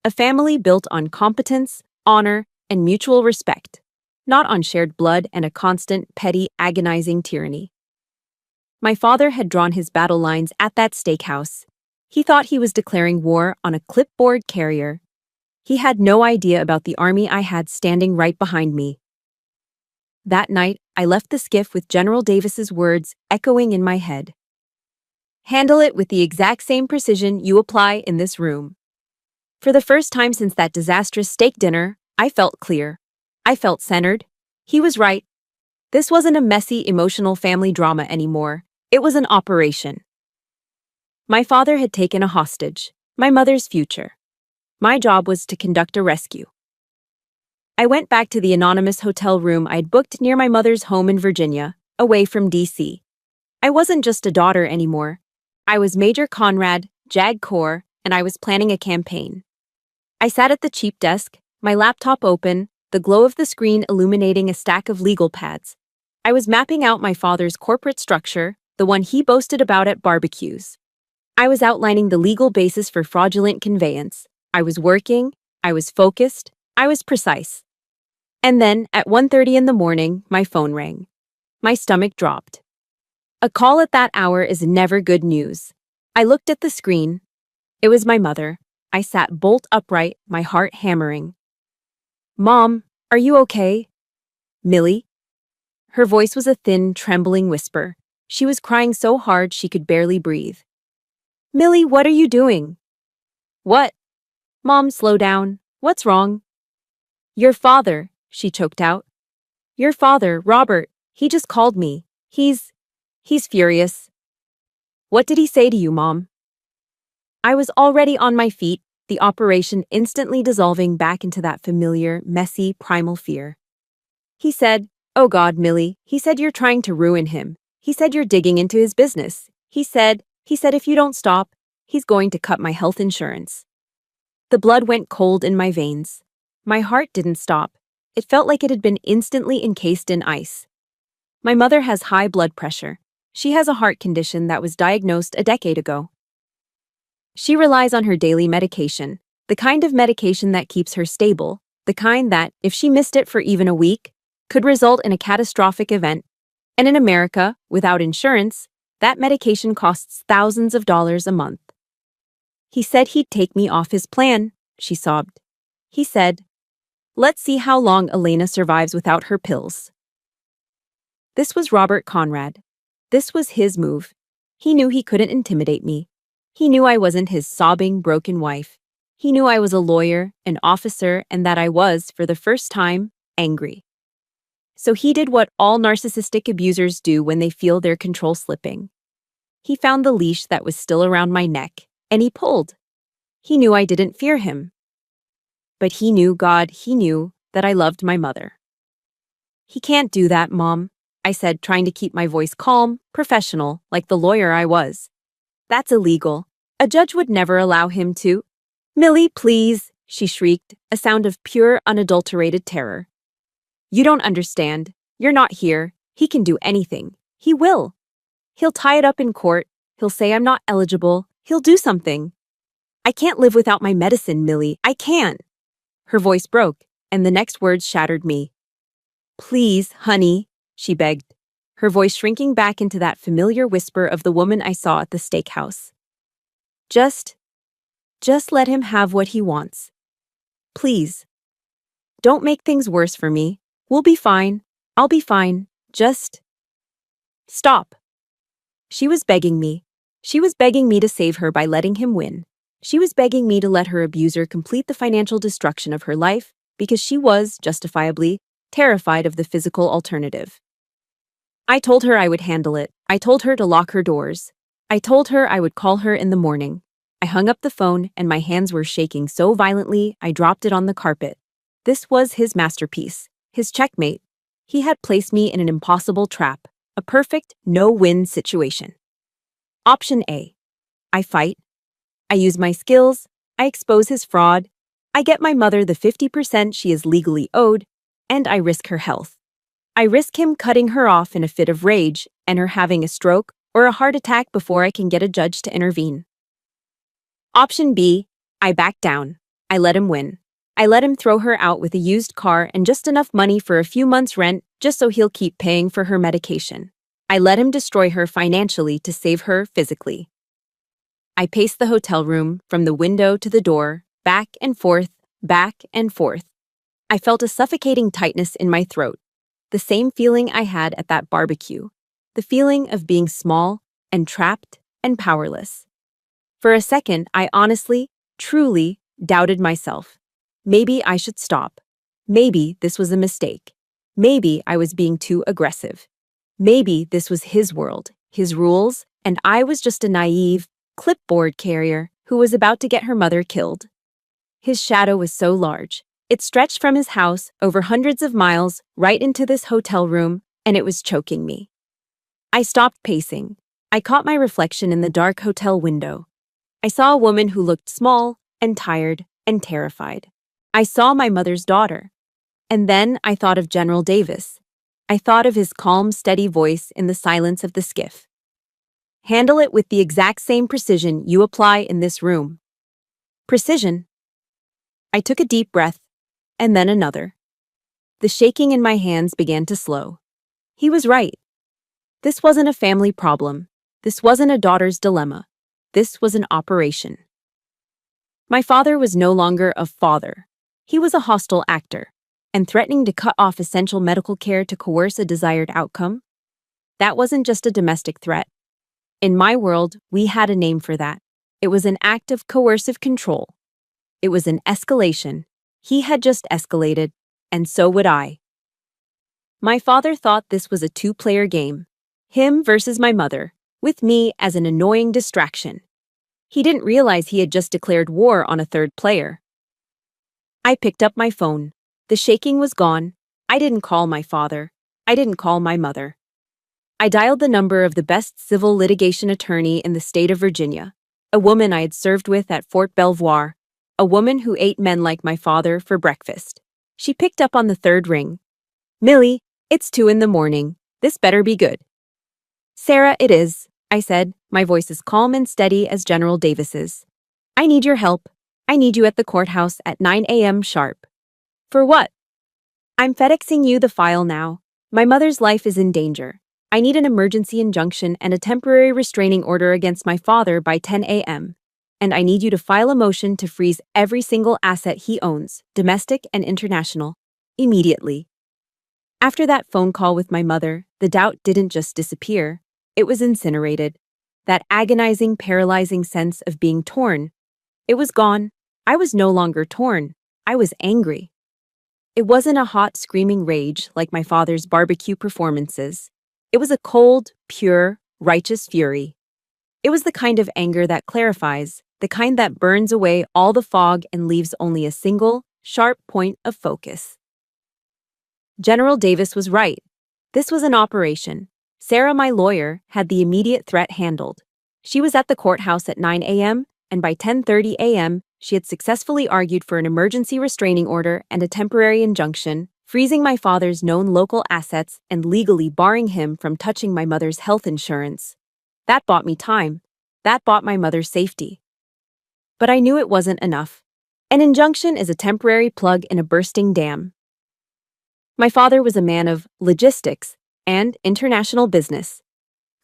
A family built on competence, honor, and mutual respect, not on shared blood and a constant, petty, agonizing tyranny. My father had drawn his battle lines at that steakhouse. He thought he was declaring war on a clipboard carrier. He had no idea about the army I had standing right behind me. That night, I left the skiff with General Davis's words echoing in my head. Handle it with the exact same precision you apply in this room. For the first time since that disastrous steak dinner, I felt clear. I felt centered. He was right. This wasn't a messy, emotional family drama anymore. It was an operation. My father had taken a hostage, my mother's future. My job was to conduct a rescue. I went back to the anonymous hotel room I'd booked near my mother's home in Virginia, away from D.C. I wasn't just a daughter anymore. I was Major Conrad, JAG Corps, and I was planning a campaign. I sat at the cheap desk, my laptop open, the glow of the screen illuminating a stack of legal pads. I was mapping out my father's corporate structure, the one he boasted about at barbecues. I was outlining the legal basis for fraudulent conveyance. I was working, I was focused, I was precise. And then, at 1:30 in the morning, my phone rang. My stomach dropped. A call at that hour is never good news. I looked at the screen. It was my mother. I sat bolt upright, my heart hammering. Mom, are you okay? Millie? Her voice was a thin, trembling whisper. She was crying so hard she could barely breathe. Millie, what are you doing? What? Mom, slow down. What's wrong? Your father, she choked out. Your father, Robert, he just called me. He's furious. What did he say to you, Mom? I was already on my feet, the operation instantly dissolving back into that familiar, messy, primal fear. He said, oh God, Millie, he said you're trying to ruin him. He said you're digging into his business. He said if you don't stop, he's going to cut my health insurance. The blood went cold in my veins. My heart didn't stop. It felt like it had been instantly encased in ice. My mother has high blood pressure. She has a heart condition that was diagnosed a decade ago. She relies on her daily medication, the kind of medication that keeps her stable, the kind that, if she missed it for even a week, could result in a catastrophic event. And in America, without insurance, that medication costs thousands of dollars a month. He said he'd take me off his plan, she sobbed. He said, let's see how long Elena survives without her pills. This was Robert Conrad. This was his move. He knew he couldn't intimidate me. He knew I wasn't his sobbing, broken wife. He knew I was a lawyer, an officer, and that I was, for the first time, angry. So he did what all narcissistic abusers do when they feel their control slipping. He found the leash that was still around my neck, and he pulled. He knew I didn't fear him. But he knew, God, he knew that I loved my mother. He can't do that, Mom, I said, trying to keep my voice calm, professional, like the lawyer I was. That's illegal. A judge would never allow him to. Millie, please, she shrieked, a sound of pure, unadulterated terror. You don't understand. You're not here. He can do anything. He will. He'll tie it up in court. He'll say I'm not eligible. He'll do something. I can't live without my medicine, Millie. I can't. Her voice broke, and the next words shattered me. Please, honey, she begged, her voice shrinking back into that familiar whisper of the woman I saw at the steakhouse. Just Just let him have what he wants. Please. Don't make things worse for me. We'll be fine. I'll be fine. Just stop. She was begging me. She was begging me to save her by letting him win. She was begging me to let her abuser complete the financial destruction of her life because she was, justifiably, terrified of the physical alternative. I told her I would handle it. I told her to lock her doors. I told her I would call her in the morning. I hung up the phone and my hands were shaking so violently I dropped it on the carpet. This was his masterpiece, his checkmate. He had placed me in an impossible trap, a perfect no-win situation. Option A. I fight. I use my skills. I expose his fraud. I get my mother the 50% she is legally owed, and I risk her health. I risk him cutting her off in a fit of rage and her having a stroke or a heart attack before I can get a judge to intervene. Option B. I back down. I let him win. I let him throw her out with a used car and just enough money for a few months' rent just so he'll keep paying for her medication. I let him destroy her financially to save her physically. I paced the hotel room from the window to the door, back and forth, back and forth. I felt a suffocating tightness in my throat, the same feeling I had at that barbecue, the feeling of being small and trapped and powerless. For a second, I honestly, truly doubted myself. Maybe I should stop. Maybe this was a mistake. Maybe I was being too aggressive. Maybe this was his world, his rules, and I was just a naive, clipboard carrier who was about to get her mother killed. His shadow was so large. It stretched from his house over hundreds of miles right into this hotel room, and it was choking me. I stopped pacing. I caught my reflection in the dark hotel window. I saw a woman who looked small and tired and terrified. I saw my mother's daughter. And then I thought of General Davis. I thought of his calm, steady voice in the silence of the skiff. Handle it with the exact same precision you apply in this room. Precision. I took a deep breath, and then another. The shaking in my hands began to slow. He was right. This wasn't a family problem. This wasn't a daughter's dilemma. This was an operation. My father was no longer a father. He was a hostile actor, and threatening to cut off essential medical care to coerce a desired outcome? That wasn't just a domestic threat. In my world, we had a name for that. It was an act of coercive control. It was an escalation. He had just escalated, and so would I. My father thought this was a two-player game, him versus my mother, with me as an annoying distraction. He didn't realize he had just declared war on a third player. I picked up my phone. The shaking was gone. I didn't call my father. I didn't call my mother. I dialed the number of the best civil litigation attorney in the state of Virginia, a woman I had served with at Fort Belvoir, a woman who ate men like my father for breakfast. She picked up on the third ring. Millie, it's 2 a.m. This better be good. Sarah, it is, I said, my voice as calm and steady as General Davis's. I need your help. I need you at the courthouse at 9 a.m. sharp. For what? I'm FedExing you the file now. My mother's life is in danger. I need an emergency injunction and a temporary restraining order against my father by 10 a.m. And I need you to file a motion to freeze every single asset he owns, domestic and international, immediately. After that phone call with my mother, the doubt didn't just disappear. It was incinerated. That agonizing, paralyzing sense of being torn. It was gone. I was no longer torn. I was angry. It wasn't a hot, screaming rage like my father's barbecue performances. It was a cold, pure, righteous fury. It was the kind of anger that clarifies, the kind that burns away all the fog and leaves only a single, sharp point of focus. General Davis was right. This was an operation. Sarah, my lawyer, had the immediate threat handled. She was at the courthouse at 9 a.m., and by 10:30 a.m., she had successfully argued for an emergency restraining order and a temporary injunction, freezing my father's known local assets and legally barring him from touching my mother's health insurance. That bought me time. That bought my mother's safety. But I knew it wasn't enough. An injunction is a temporary plug in a bursting dam. My father was a man of logistics and international business.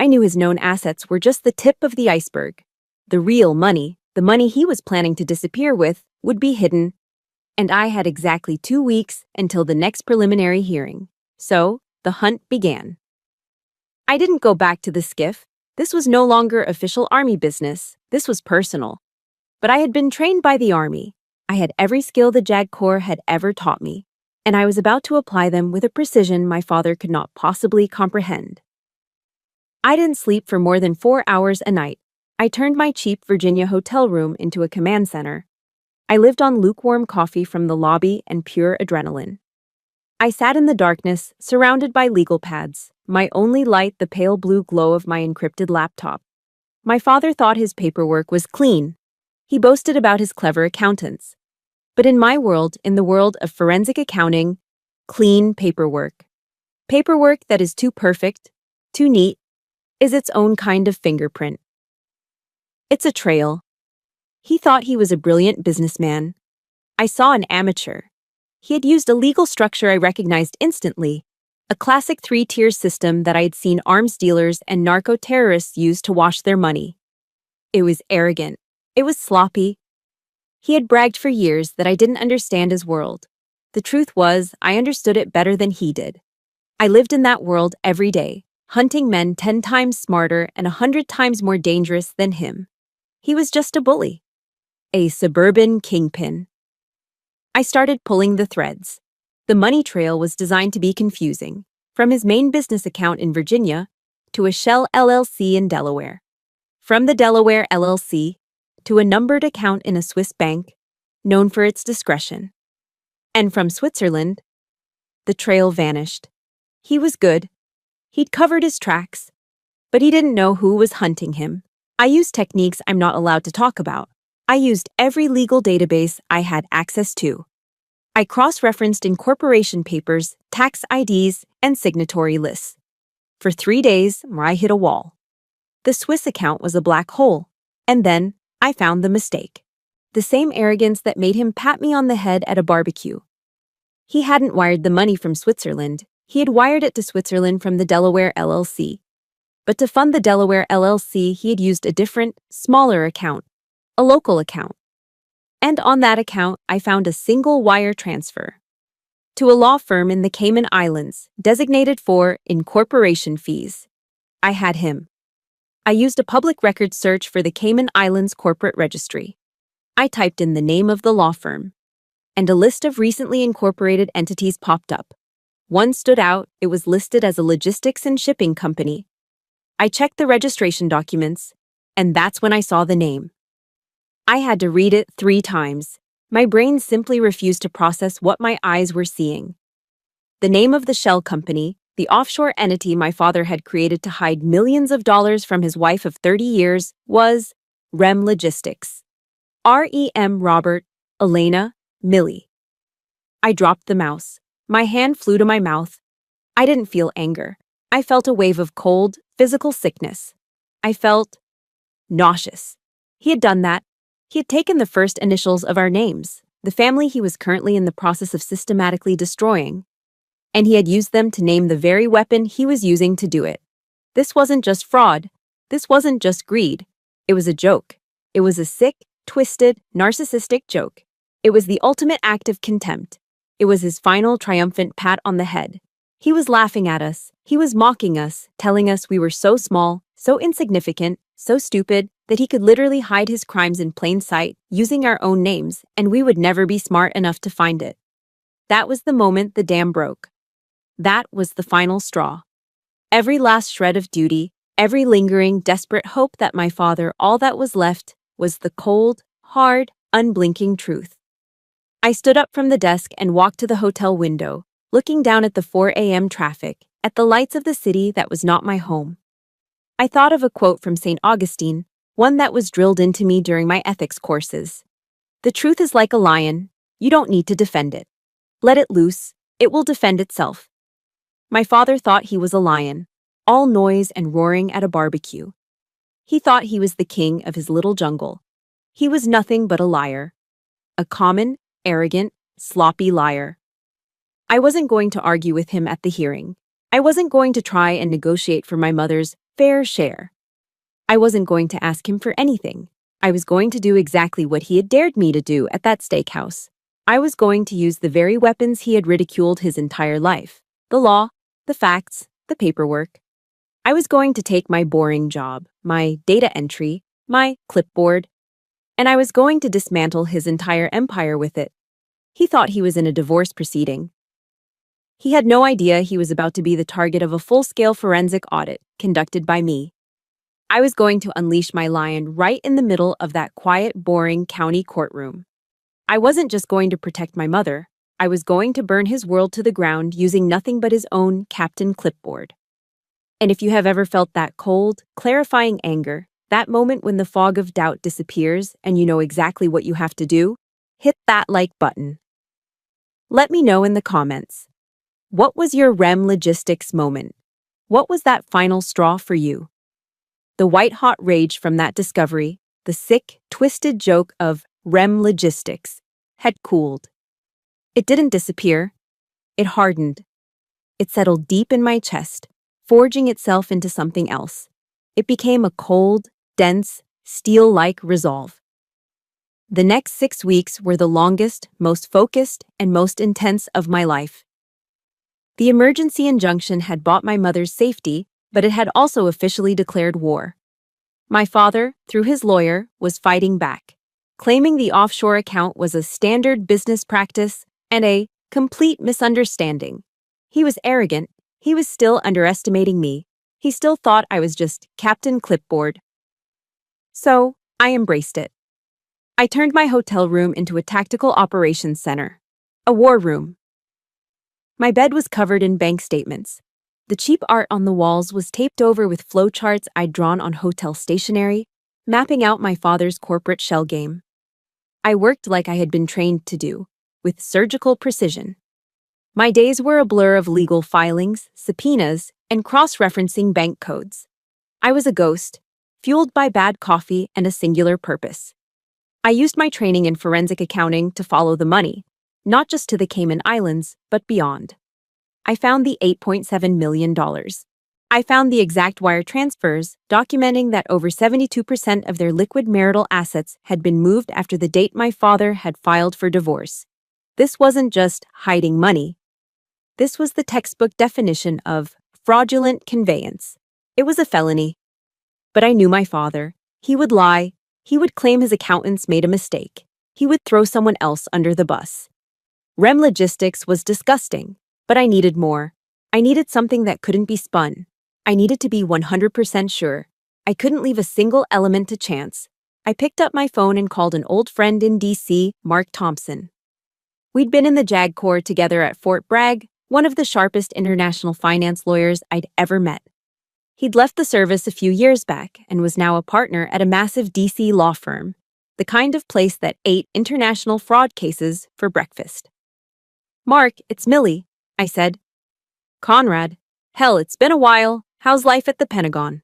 I knew his known assets were just the tip of the iceberg. The real money, The money he was planning to disappear with would be hidden, and I had exactly 2 weeks until the next preliminary hearing. So, the hunt began. I didn't go back to the skiff. This was no longer official Army business. This was personal. But I had been trained by the Army. I had every skill the JAG Corps had ever taught me, and I was about to apply them with a precision my father could not possibly comprehend. I didn't sleep for more than 4 hours a night. I turned my cheap Virginia hotel room into a command center. I lived on lukewarm coffee from the lobby and pure adrenaline. I sat in the darkness, surrounded by legal pads, my only light the pale blue glow of my encrypted laptop. My father thought his paperwork was clean. He boasted about his clever accountants. But in my world, in the world of forensic accounting, clean paperwork that is too perfect, too neat, is its own kind of fingerprint. It's a trail. He thought he was a brilliant businessman. I saw an amateur. He had used a legal structure I recognized instantly, a classic 3-tier system that I had seen arms dealers and narco-terrorists use to wash their money. It was arrogant. It was sloppy. He had bragged for years that I didn't understand his world. The truth was, I understood it better than he did. I lived in that world every day, hunting men 10 times smarter and 100 times more dangerous than him. He was just a bully. A suburban kingpin. I started pulling the threads. The money trail was designed to be confusing, from his main business account in Virginia to a shell LLC in Delaware. From the Delaware LLC to a numbered account in a Swiss bank, known for its discretion. And from Switzerland, the trail vanished. He was good. He'd covered his tracks, but he didn't know who was hunting him. I used techniques I'm not allowed to talk about. I used every legal database I had access to. I cross-referenced incorporation papers, tax IDs, and signatory lists. For 3 days, I hit a wall. The Swiss account was a black hole, and then I found the mistake. The same arrogance that made him pat me on the head at a barbecue. He hadn't wired the money from Switzerland. He had wired it to Switzerland from the Delaware LLC. But to fund the Delaware LLC, he had used a different, smaller account, a local account. And on that account, I found a single wire transfer to a law firm in the Cayman Islands, designated for incorporation fees. I had him. I used a public records search for the Cayman Islands Corporate Registry. I typed in the name of the law firm, and a list of recently incorporated entities popped up. One stood out. It was listed as a logistics and shipping company. I checked the registration documents, and that's when I saw the name. I had to read it 3 times. My brain simply refused to process what my eyes were seeing. The name of the shell company, the offshore entity my father had created to hide millions of dollars from his wife of 30 years, was REM Logistics. REM Robert, Elena, Millie. I dropped the mouse. My hand flew to my mouth. I didn't feel anger. I felt a wave of cold, physical sickness. I felt nauseous. He had done that. He had taken the first initials of our names, the family he was currently in the process of systematically destroying, and he had used them to name the very weapon he was using to do it. This wasn't just fraud. This wasn't just greed. It was a joke. It was a sick, twisted, narcissistic joke. It was the ultimate act of contempt. It was his final triumphant pat on the head. He was laughing at us. He was mocking us, telling us we were so small, so insignificant, so stupid, that he could literally hide his crimes in plain sight, using our own names, and we would never be smart enough to find it. That was the moment the dam broke. That was the final straw. Every last shred of duty, every lingering, desperate hope that my father, all that was left, was the cold, hard, unblinking truth. I stood up from the desk and walked to the hotel window, looking down at the 4 a.m. traffic, at the lights of the city that was not my home. I thought of a quote from St. Augustine, one that was drilled into me during my ethics courses. The truth is like a lion. You don't need to defend it. Let it loose. It will defend itself. My father thought he was a lion, all noise and roaring at a barbecue. He thought he was the king of his little jungle. He was nothing but a liar. A common, arrogant, sloppy liar. I wasn't going to argue with him at the hearing. I wasn't going to try and negotiate for my mother's fair share. I wasn't going to ask him for anything. I was going to do exactly what he had dared me to do at that steakhouse. I was going to use the very weapons he had ridiculed his entire life: the law, the facts, the paperwork. I was going to take my boring job, my data entry, my clipboard, and I was going to dismantle his entire empire with it. He thought he was in a divorce proceeding. He had no idea he was about to be the target of a full-scale forensic audit conducted by me. I was going to unleash my lion right in the middle of that quiet, boring county courtroom. I wasn't just going to protect my mother. I was going to burn his world to the ground using nothing but his own Captain Clipboard. And if you have ever felt that cold, clarifying anger, that moment when the fog of doubt disappears and you know exactly what you have to do, hit that like button. Let me know in the comments. What was your REM logistics moment? What was that final straw for you? The white-hot rage from that discovery, the sick, twisted joke of REM logistics, had cooled. It didn't disappear. It hardened. It settled deep in my chest, forging itself into something else. It became a cold, dense, steel-like resolve. The next 6 weeks were the longest, most focused, and most intense of my life. The emergency injunction had bought my mother's safety, but it had also officially declared war. My father, through his lawyer, was fighting back, claiming the offshore account was a standard business practice and a complete misunderstanding. He was arrogant. He was still underestimating me. He still thought I was just Captain Clipboard. So, I embraced it. I turned my hotel room into a tactical operations center, a war room. My bed was covered in bank statements. The cheap art on the walls was taped over with flowcharts I'd drawn on hotel stationery, mapping out my father's corporate shell game. I worked like I had been trained to do, with surgical precision. My days were a blur of legal filings, subpoenas, and cross-referencing bank codes. I was a ghost, fueled by bad coffee and a singular purpose. I used my training in forensic accounting to follow the money, not just to the Cayman Islands, but beyond. I found the $8.7 million. I found the exact wire transfers, documenting that over 72% of their liquid marital assets had been moved after the date my father had filed for divorce. This wasn't just hiding money. This was the textbook definition of fraudulent conveyance. It was a felony. But I knew my father. He would lie. He would claim his accountants made a mistake. He would throw someone else under the bus. REM logistics was disgusting, but I needed more. I needed something that couldn't be spun. I needed to be 100% sure. I couldn't leave a single element to chance. I picked up my phone and called an old friend in D.C., Mark Thompson. We'd been in the JAG Corps together at Fort Bragg, one of the sharpest international finance lawyers I'd ever met. He'd left the service a few years back and was now a partner at a massive D.C. law firm, the kind of place that ate international fraud cases for breakfast. "Mark, it's Millie," I said. "Conrad. Hell, it's been a while. How's life at the Pentagon?"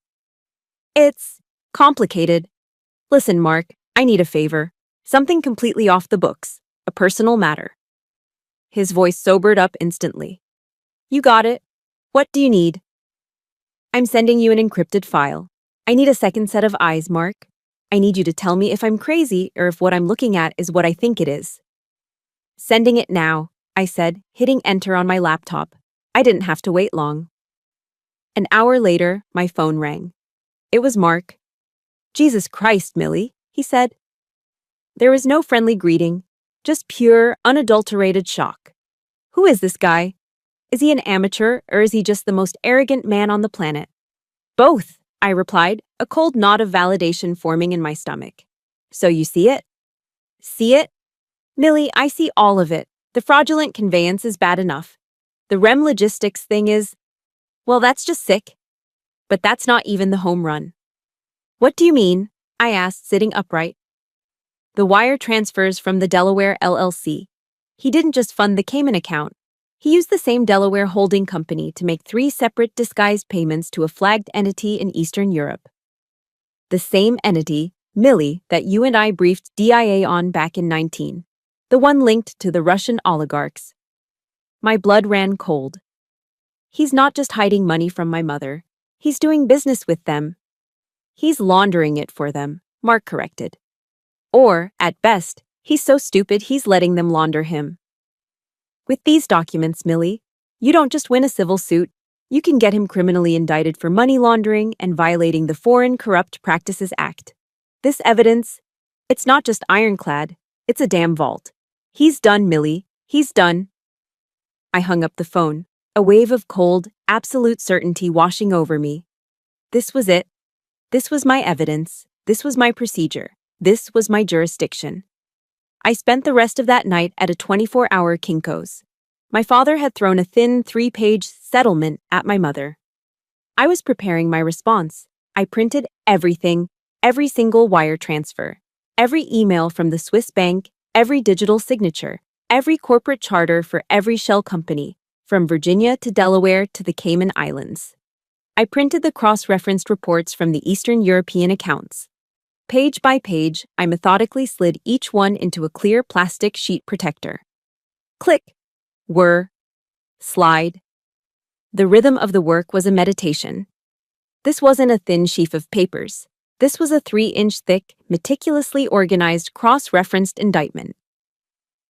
"It's complicated. Listen, Mark, I need a favor. Something completely off the books. A personal matter." His voice sobered up instantly. "You got it. What do you need?" "I'm sending you an encrypted file. I need a second set of eyes, Mark. I need you to tell me if I'm crazy or if what I'm looking at is what I think it is." "Sending it now," I said, hitting enter on my laptop. I didn't have to wait long. An hour later, my phone rang. It was Mark. "Jesus Christ, Millie," he said. There was no friendly greeting, just pure, unadulterated shock. Who is this guy? Is he an amateur, or is he just the most arrogant man on the planet? "Both," I replied, a cold knot of validation forming in my stomach. "So you see it?" "See it? Millie, I see all of it. The fraudulent conveyance is bad enough. The REM logistics thing is, well, that's just sick. But that's not even the home run." "What do you mean?" I asked, sitting upright. "The wire transfers from the Delaware LLC. He didn't just fund the Cayman account. He used the same Delaware holding company to make 3 separate disguised payments to a flagged entity in Eastern Europe. The same entity, Millie, that you and I briefed DIA on back in 19. The one linked to the Russian oligarchs." My blood ran cold. "He's not just hiding money from my mother. He's doing business with them." "He's laundering it for them," Mark corrected. Or, at best, he's so stupid he's letting them launder him. With these documents, Millie, you don't just win a civil suit, you can get him criminally indicted for money laundering and violating the Foreign Corrupt Practices Act. This evidence, it's not just ironclad, it's a damn vault. He's done, Millie, he's done. I hung up the phone, a wave of cold, absolute certainty washing over me. This was it. This was my evidence. This was my procedure. This was my jurisdiction. I spent the rest of that night at a 24-hour Kinko's. My father had thrown a thin 3-page settlement at my mother. I was preparing my response. I printed everything, every single wire transfer, every email from the Swiss bank, every digital signature, every corporate charter for every shell company, from Virginia to Delaware to the Cayman Islands. I printed the cross-referenced reports from the Eastern European accounts. Page by page, I methodically slid each one into a clear plastic sheet protector. Click, whir, slide. The rhythm of the work was a meditation. This wasn't a thin sheaf of papers. This was a 3-inch thick, meticulously organized cross-referenced indictment.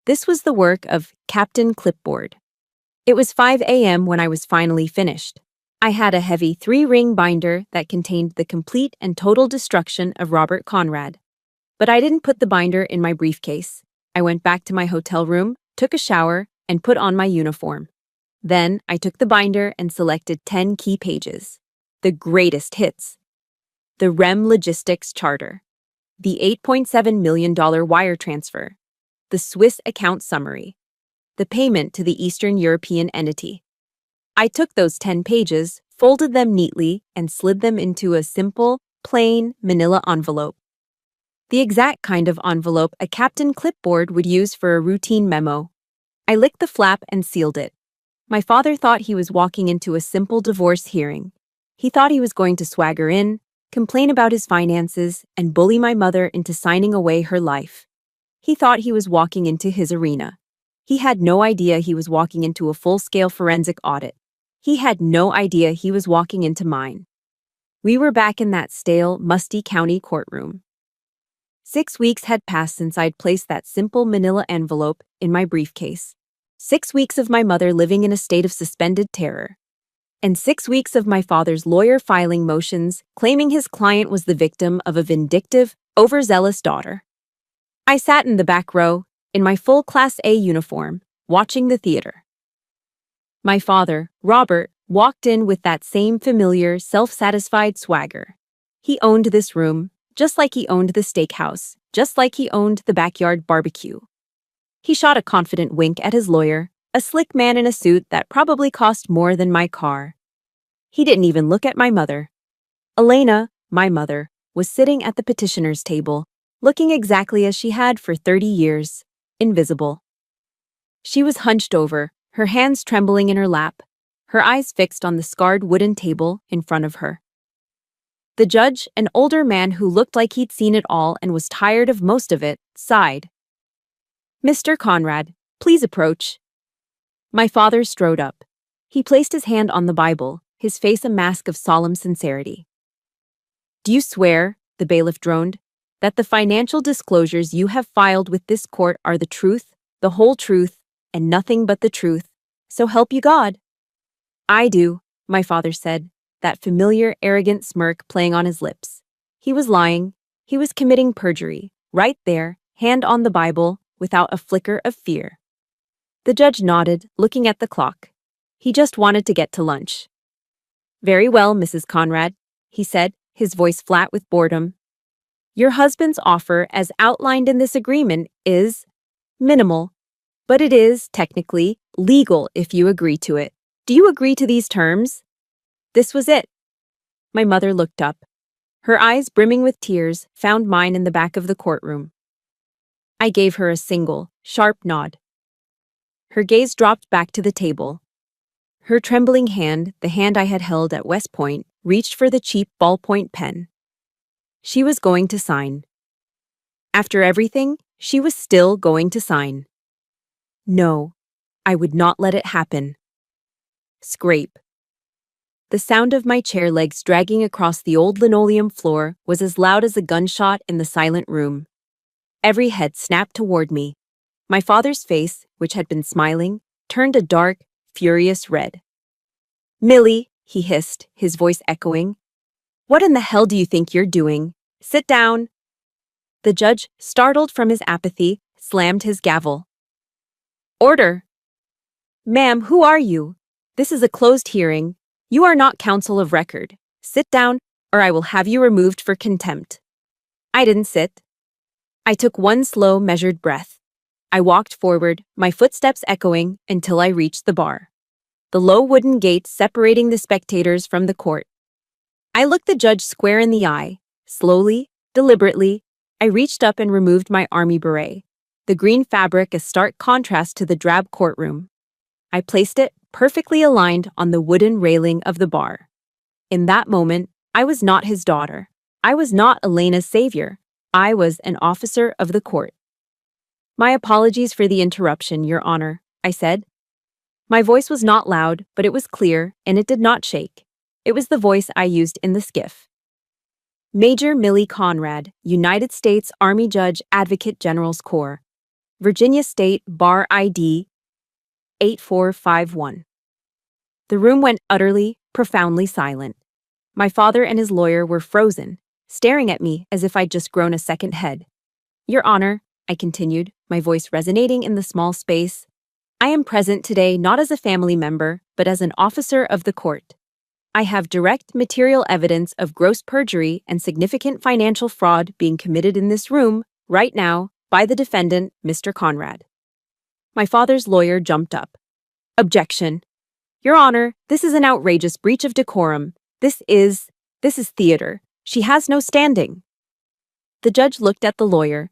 This was the work of Captain Clipboard. It was 5 a.m. when I was finally finished. I had a heavy 3-ring binder that contained the complete and total destruction of Robert Conrad. But I didn't put the binder in my briefcase. I went back to my hotel room, took a shower, and put on my uniform. Then I took the binder and selected 10 key pages. The greatest hits. The REM Logistics Charter. The $8.7 million wire transfer. The Swiss account summary. The payment to the Eastern European entity. I took those 10 pages, folded them neatly, and slid them into a simple, plain, manila envelope. The exact kind of envelope a Captain Clipboard would use for a routine memo. I licked the flap and sealed it. My father thought he was walking into a simple divorce hearing. He thought he was going to swagger in, complain about his finances, and bully my mother into signing away her life. He thought he was walking into his arena. He had no idea he was walking into a full-scale forensic audit. He had no idea he was walking into mine. We were back in that stale, musty county courtroom. 6 weeks had passed since I'd placed that simple manila envelope in my briefcase. 6 weeks of my mother living in a state of suspended terror. And 6 weeks of my father's lawyer filing motions, claiming his client was the victim of a vindictive, overzealous daughter. I sat in the back row, in my full Class A uniform, watching the theater. My father, Robert, walked in with that same familiar, self-satisfied swagger. He owned this room, just like he owned the steakhouse, just like he owned the backyard barbecue. He shot a confident wink at his lawyer, a slick man in a suit that probably cost more than my car. He didn't even look at my mother. Elena, my mother, was sitting at the petitioner's table, looking exactly as she had for 30 years, invisible. She was hunched over, her hands trembling in her lap, her eyes fixed on the scarred wooden table in front of her. The judge, an older man who looked like he'd seen it all and was tired of most of it, sighed. "Mr. Conrad, please approach." My father strode up. He placed his hand on the Bible, his face a mask of solemn sincerity. "Do you swear," the bailiff droned, "that the financial disclosures you have filed with this court are the truth, the whole truth, and nothing but the truth, so help you God?" "I do," my father said, that familiar, arrogant smirk playing on his lips. He was lying. He was committing perjury, right there, hand on the Bible, without a flicker of fear. The judge nodded, looking at the clock. He just wanted to get to lunch. "Very well, Mrs. Conrad," he said, his voice flat with boredom. "Your husband's offer, as outlined in this agreement, is minimal. But it is, technically, legal if you agree to it. Do you agree to these terms?" This was it. My mother looked up. Her eyes, brimming with tears, found mine in the back of the courtroom. I gave her a single, sharp nod. Her gaze dropped back to the table. Her trembling hand, the hand I had held at West Point, reached for the cheap ballpoint pen. She was going to sign. After everything, she was still going to sign. No, I would not let it happen. Scrape. The sound of my chair legs dragging across the old linoleum floor was as loud as a gunshot in the silent room. Every head snapped toward me. My father's face, which had been smiling, turned a dark, furious red. "Millie," he hissed, his voice echoing. "What in the hell do you think you're doing? Sit down." The judge, startled from his apathy, slammed his gavel. "Order!" "Ma'am, who are you? This is a closed hearing. You are not counsel of record. Sit down, or I will have you removed for contempt." I didn't sit. I took one slow, measured breath. I walked forward, my footsteps echoing, until I reached the bar. The low wooden gate separating the spectators from the court. I looked the judge square in the eye. Slowly, deliberately, I reached up and removed my army beret, the green fabric a stark contrast to the drab courtroom. I placed it, perfectly aligned, on the wooden railing of the bar. In that moment, I was not his daughter. I was not Elena's savior. I was an officer of the court. "My apologies for the interruption, Your Honor," I said. My voice was not loud, but it was clear, and it did not shake. It was the voice I used in the skiff. Major Millie Conrad, United States Army Judge Advocate General's Corps, Virginia State Bar ID 8451. The room went utterly, profoundly silent. My father and his lawyer were frozen, staring at me as if I'd just grown a second head. "Your Honor," I continued, my voice resonating in the small space, "I am present today not as a family member, but as an officer of the court. I have direct material evidence of gross perjury and significant financial fraud being committed in this room, right now, by the defendant, Mr. Conrad." My father's lawyer jumped up. "Objection. Your Honor, this is an outrageous breach of decorum. This is theater. She has no standing." The judge looked at the lawyer.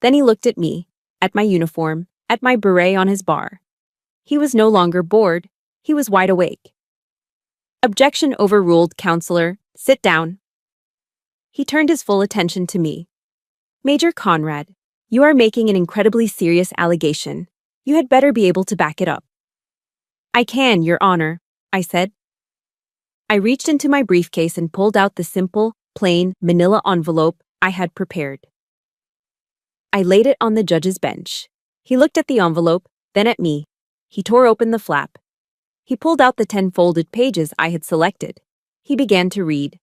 Then he looked at me, at my uniform, at my beret on his bar. He was no longer bored. He was wide awake. "Objection overruled, counselor. Sit down." He turned his full attention to me. "Major Conrad, you are making an incredibly serious allegation. You had better be able to back it up." "I can, Your Honor," I said. I reached into my briefcase and pulled out the simple, plain, manila envelope I had prepared. I laid it on the judge's bench. He looked at the envelope, then at me. He tore open the flap. He pulled out the 10 folded pages I had selected. He began to read.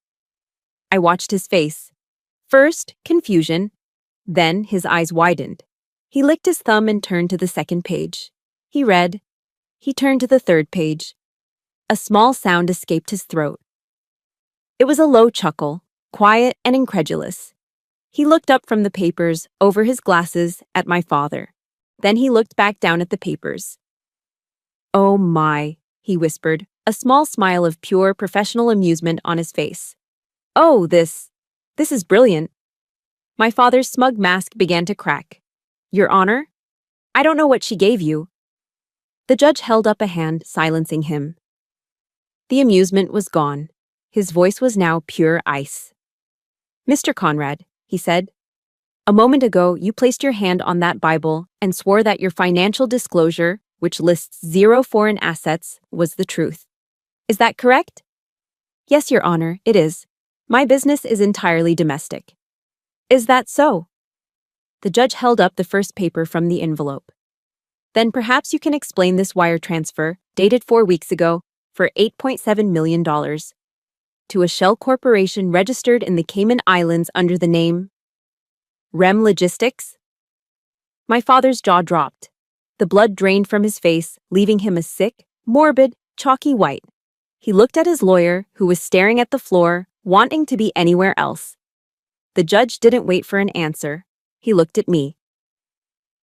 I watched his face. First, confusion. Then his eyes widened. He licked his thumb and turned to the second page. He read. He turned to the third page. A small sound escaped his throat. It was a low chuckle, quiet and incredulous. He looked up from the papers, over his glasses, at my father. Then he looked back down at the papers. "Oh my," he whispered, a small smile of pure professional amusement on his face. "Oh, this is brilliant." My father's smug mask began to crack. "Your Honor? I don't know what she gave you." The judge held up a hand, silencing him. The amusement was gone. His voice was now pure ice. "Mr. Conrad," he said, "a moment ago you placed your hand on that Bible and swore that your financial disclosure, which lists 0 foreign assets, was the truth. Is that correct?" "Yes, Your Honor, it is. My business is entirely domestic." "Is that so?" The judge held up the first paper from the envelope. "Then perhaps you can explain this wire transfer, dated 4 weeks ago, for $8.7 million, to a shell corporation registered in the Cayman Islands under the name Rem Logistics?" My father's jaw dropped. The blood drained from his face, leaving him a sick, morbid, chalky white. He looked at his lawyer, who was staring at the floor, wanting to be anywhere else. The judge didn't wait for an answer. He looked at me.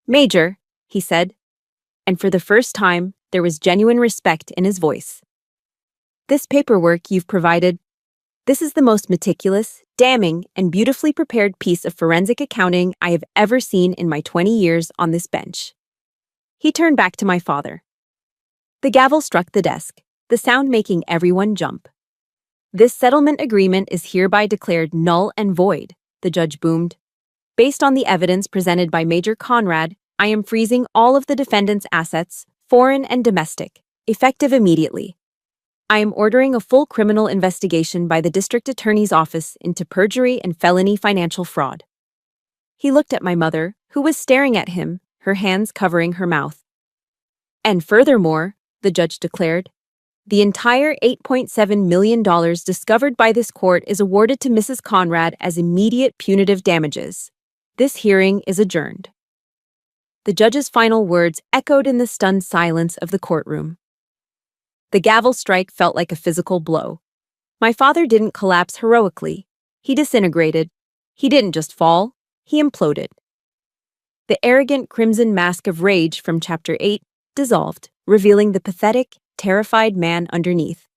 "Major," he said, and for the first time, there was genuine respect in his voice. "This paperwork you've provided, this is the most meticulous, damning, and beautifully prepared piece of forensic accounting I have ever seen in my 20 years on this bench." He turned back to my father. The gavel struck the desk, the sound making everyone jump. "This settlement agreement is hereby declared null and void," the judge boomed. "Based on the evidence presented by Major Conrad, I am freezing all of the defendant's assets, foreign and domestic, effective immediately. I am ordering a full criminal investigation by the District Attorney's Office into perjury and felony financial fraud." He looked at my mother, who was staring at him, her hands covering her mouth. And furthermore, the judge declared, the entire $8.7 million discovered by this court is awarded to Mrs. Conrad as immediate punitive damages. This hearing is adjourned. The judge's final words echoed in the stunned silence of the courtroom. The gavel strike felt like a physical blow. My father didn't collapse heroically. He disintegrated. He didn't just fall, he imploded. The arrogant crimson mask of rage from Chapter 8 dissolved, revealing the pathetic, terrified man underneath.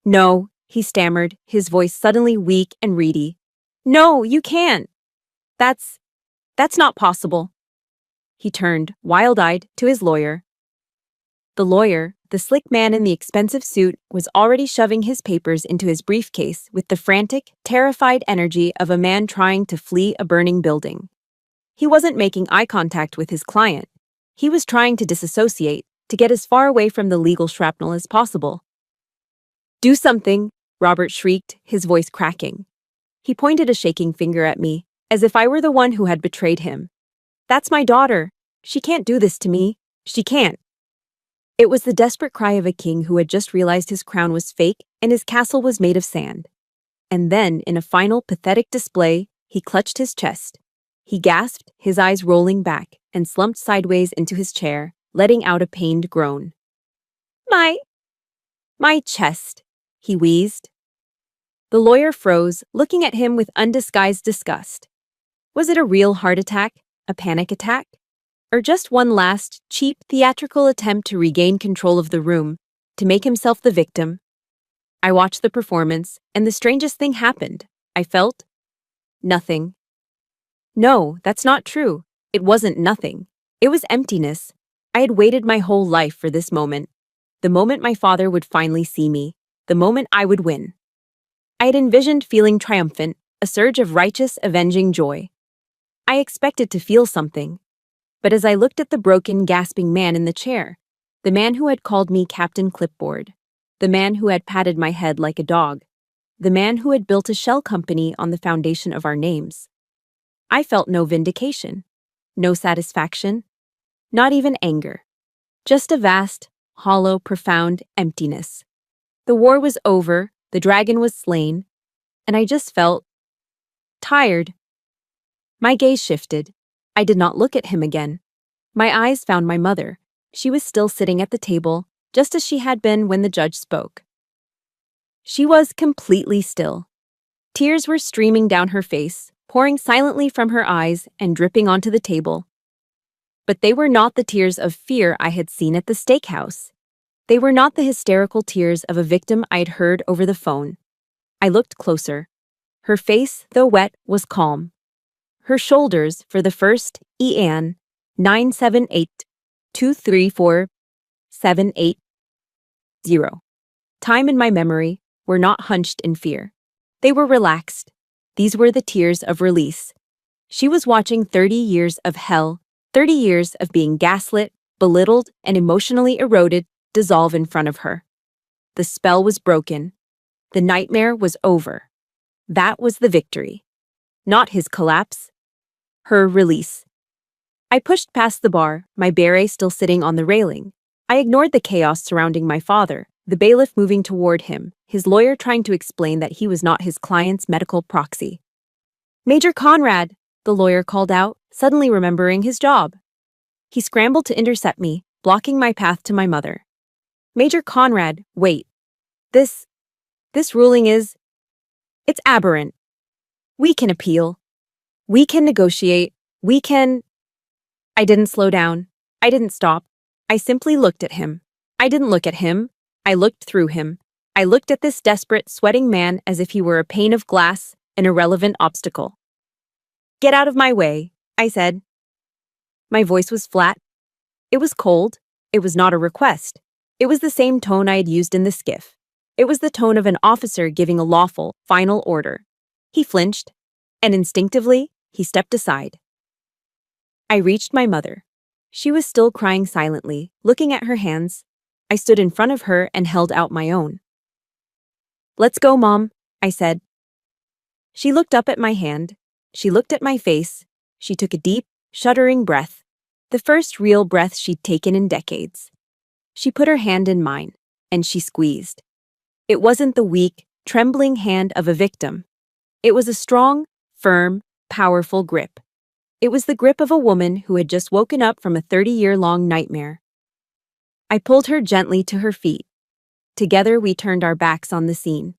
No, he stammered, his voice suddenly weak and reedy. No, you can't. That's not possible. He turned, wild-eyed, to his lawyer. The lawyer, the slick man in the expensive suit, was already shoving his papers into his briefcase with the frantic, terrified energy of a man trying to flee a burning building. He wasn't making eye contact with his client. He was trying to disassociate, to get as far away from the legal shrapnel as possible. Do something, Robert shrieked, his voice cracking. He pointed a shaking finger at me, as if I were the one who had betrayed him. That's my daughter. She can't do this to me. She can't. It was the desperate cry of a king who had just realized his crown was fake and his castle was made of sand. And then, in a final pathetic display, he clutched his chest. He gasped, his eyes rolling back, and slumped sideways into his chair, letting out a pained groan. My chest, he wheezed. The lawyer froze, looking at him with undisguised disgust. Was it a real heart attack, a panic attack, or just one last, cheap, theatrical attempt to regain control of the room, to make himself the victim? I watched the performance, and the strangest thing happened. I felt nothing. No, that's not true. It wasn't nothing. It was emptiness. I had waited my whole life for this moment. The moment my father would finally see me. The moment I would win. I had envisioned feeling triumphant, a surge of righteous, avenging joy. I expected to feel something. But as I looked at the broken, gasping man in the chair, the man who had called me Captain Clipboard, the man who had patted my head like a dog, the man who had built a shell company on the foundation of our names, I felt no vindication, no satisfaction, not even anger. Just a vast, hollow, profound emptiness. The war was over, the dragon was slain, and I just felt tired. My gaze shifted. I did not look at him again. My eyes found my mother. She was still sitting at the table, just as she had been when the judge spoke. She was completely still. Tears were streaming down her face, pouring silently from her eyes and dripping onto the table. But they were not the tears of fear I had seen at the steakhouse. They were not the hysterical tears of a victim I had heard over the phone. I looked closer. Her face, though wet, was calm. Her shoulders, for the first EAN 978-234-780 time in my memory, were not hunched in fear. They were relaxed. These were the tears of release. She was watching 30 years of hell, 30 years of being gaslit, belittled, and emotionally eroded dissolve in front of her. The spell was broken. The nightmare was over. That was the victory. Not his collapse. Her release. I pushed past the bar, my beret still sitting on the railing. I ignored the chaos surrounding my father, the bailiff moving toward him, his lawyer trying to explain that he was not his client's medical proxy. Major Conrad, the lawyer called out, suddenly remembering his job. He scrambled to intercept me, blocking my path to my mother. Major Conrad, wait. This ruling it's aberrant. We can appeal. We can negotiate. I didn't slow down. I didn't stop. I simply looked at him. I didn't look at him. I looked through him. I looked at this desperate, sweating man as if he were a pane of glass, an irrelevant obstacle. Get out of my way, I said. My voice was flat. It was cold. It was not a request. It was the same tone I had used in the skiff. It was the tone of an officer giving a lawful, final order. He flinched, and instinctively, he stepped aside. I reached my mother. She was still crying silently, looking at her hands. I stood in front of her and held out my own. Let's go, Mom, I said. She looked up at my hand. She looked at my face. She took a deep, shuddering breath, the first real breath she'd taken in decades. She put her hand in mine, and she squeezed. It wasn't the weak, trembling hand of a victim. It was a strong, firm, powerful grip. It was the grip of a woman who had just woken up from a 30-year-long nightmare. I pulled her gently to her feet. Together we turned our backs on the scene.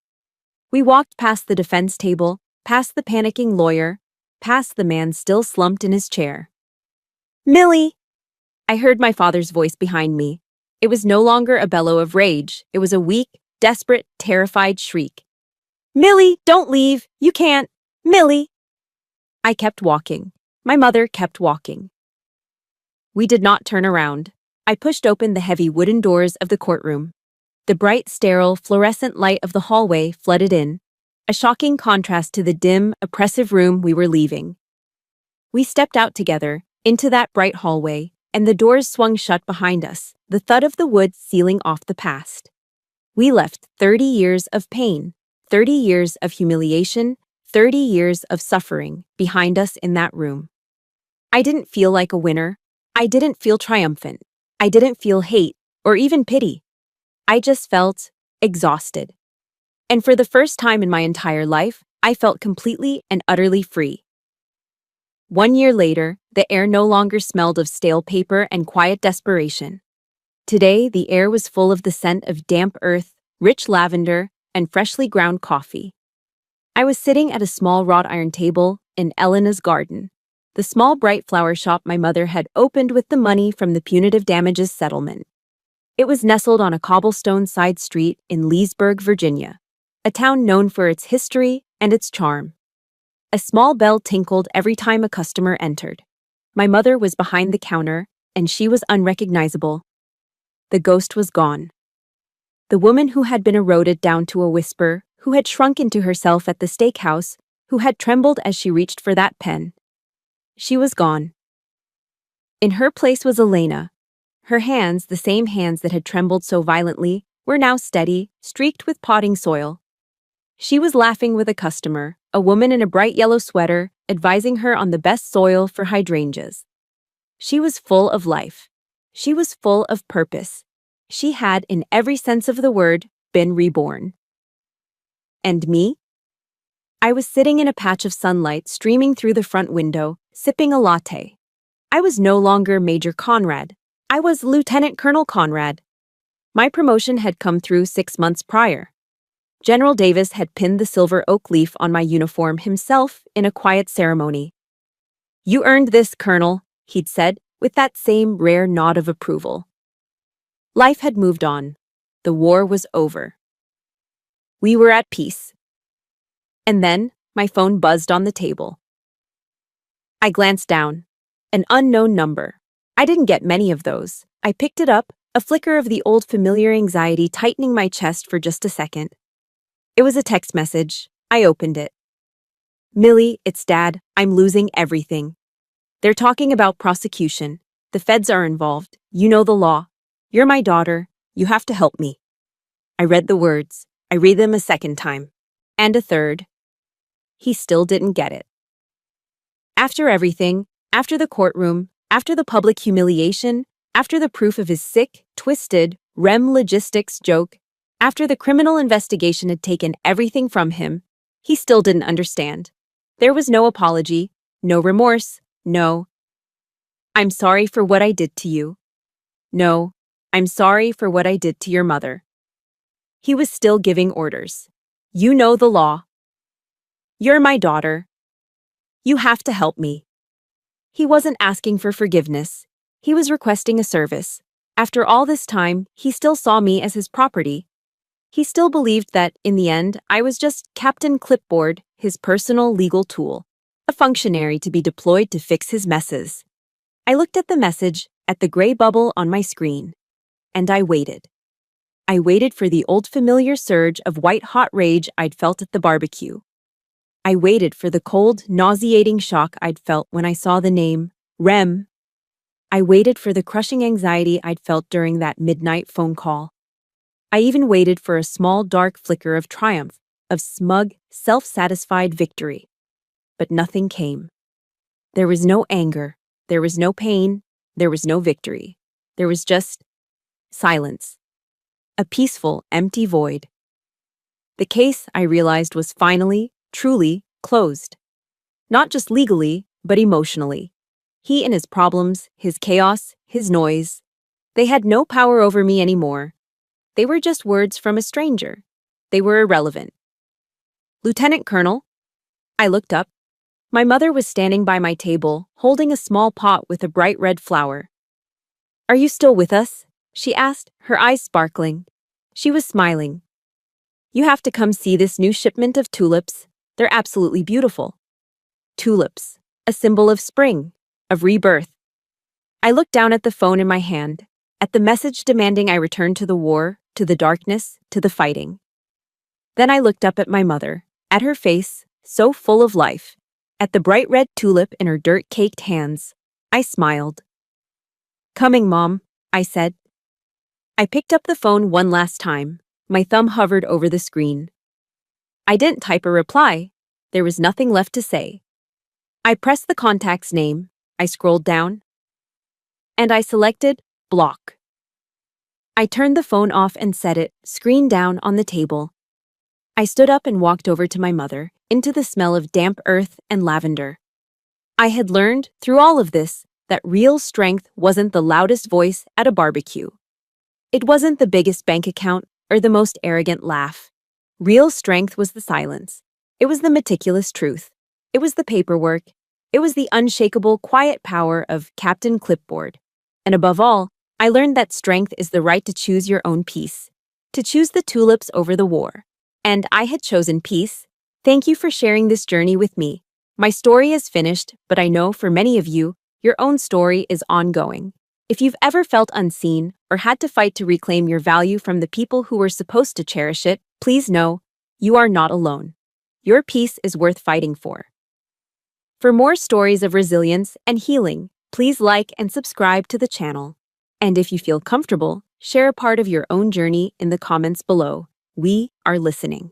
We walked past the defense table, past the panicking lawyer, past the man still slumped in his chair. "Millie!" I heard my father's voice behind me. It was no longer a bellow of rage. It was a weak, desperate, terrified shriek. "Millie, don't leave! You can't! Millie!" I kept walking. My mother kept walking. We did not turn around. I pushed open the heavy wooden doors of the courtroom. The bright, sterile, fluorescent light of the hallway flooded in, a shocking contrast to the dim, oppressive room we were leaving. We stepped out together, into that bright hallway, and the doors swung shut behind us, the thud of the wood sealing off the past. We left 30 years of pain, 30 years of humiliation, 30 years of suffering behind us in that room. I didn't feel like a winner. I didn't feel triumphant. I didn't feel hate or even pity. I just felt exhausted. And for the first time in my entire life, I felt completely and utterly free. 1 year later, the air no longer smelled of stale paper and quiet desperation. Today, the air was full of the scent of damp earth, rich lavender, and freshly ground coffee. I was sitting at a small wrought iron table in Elena's garden, the small bright flower shop my mother had opened with the money from the punitive damages settlement. It was nestled on a cobblestone side street in Leesburg, Virginia, a town known for its history and its charm. A small bell tinkled every time a customer entered. My mother was behind the counter, and she was unrecognizable. The ghost was gone. The woman who had been eroded down to a whisper, who had shrunk into herself at the steakhouse, who had trembled as she reached for that pen. She was gone. In her place was Elena. Her hands, the same hands that had trembled so violently, were now steady, streaked with potting soil. She was laughing with a customer, a woman in a bright yellow sweater, advising her on the best soil for hydrangeas. She was full of life. She was full of purpose. She had, in every sense of the word, been reborn. And me? I was sitting in a patch of sunlight streaming through the front window, sipping a latte. I was no longer Major Conrad. I was Lieutenant Colonel Conrad. My promotion had come through 6 months prior. General Davis had pinned the silver oak leaf on my uniform himself in a quiet ceremony. "You earned this, Colonel," he'd said, with that same rare nod of approval. Life had moved on. The war was over. We were at peace. And then, my phone buzzed on the table. I glanced down. An unknown number. I didn't get many of those. I picked it up, a flicker of the old familiar anxiety tightening my chest for just a second. It was a text message. I opened it. "Millie, it's Dad. I'm losing everything. They're talking about prosecution. The feds are involved. You know the law. You're my daughter. You have to help me." I read the words. I read them a second time. And a third. He still didn't get it. After everything, after the courtroom, after the public humiliation, after the proof of his sick, twisted, REM logistics joke, after the criminal investigation had taken everything from him, he still didn't understand. There was no apology, no remorse, no, "I'm sorry for what I did to you." No, "I'm sorry for what I did to your mother." He was still giving orders. "You know the law. You're my daughter. You have to help me." He wasn't asking for forgiveness. He was requesting a service. After all this time, he still saw me as his property. He still believed that, in the end, I was just Captain Clipboard, his personal legal tool, a functionary to be deployed to fix his messes. I looked at the message, at the gray bubble on my screen, and I waited. I waited for the old familiar surge of white-hot rage I'd felt at the barbecue. I waited for the cold, nauseating shock I'd felt when I saw the name, REM. I waited for the crushing anxiety I'd felt during that midnight phone call. I even waited for a small dark flicker of triumph, of smug, self-satisfied victory. But nothing came. There was no anger. There was no pain. There was no victory. There was just silence. A peaceful, empty void. The case, I realized, was finally, truly, closed. Not just legally, but emotionally. He and his problems, his chaos, his noise, they had no power over me anymore. They were just words from a stranger. They were irrelevant. Lieutenant Colonel, I looked up. My mother was standing by my table, holding a small pot with a bright red flower. Are you still with us? She asked, her eyes sparkling. She was smiling. You have to come see this new shipment of tulips. They're absolutely beautiful. Tulips, a symbol of spring, of rebirth. I looked down at the phone in my hand, at the message demanding I return to the war, to the darkness, to the fighting. Then I looked up at my mother, at her face, so full of life, at the bright red tulip in her dirt-caked hands. I smiled. Coming, Mom, I said. I picked up the phone one last time. My thumb hovered over the screen. I didn't type a reply. There was nothing left to say. I pressed the contact's name. I scrolled down. And I selected block. I turned the phone off and set it, screen down, on the table. I stood up and walked over to my mother, into the smell of damp earth and lavender. I had learned, through all of this, that real strength wasn't the loudest voice at a barbecue. It wasn't the biggest bank account or the most arrogant laugh. Real strength was the silence. It was the meticulous truth. It was the paperwork. It was the unshakable, quiet power of Captain Clipboard. And above all, I learned that strength is the right to choose your own peace, to choose the tulips over the war. And I had chosen peace. Thank you for sharing this journey with me. My story is finished, but I know for many of you, your own story is ongoing. If you've ever felt unseen or had to fight to reclaim your value from the people who were supposed to cherish it, please know you are not alone. Your peace is worth fighting for. For more stories of resilience and healing, please like and subscribe to the channel. And if you feel comfortable, share a part of your own journey in the comments below. We are listening.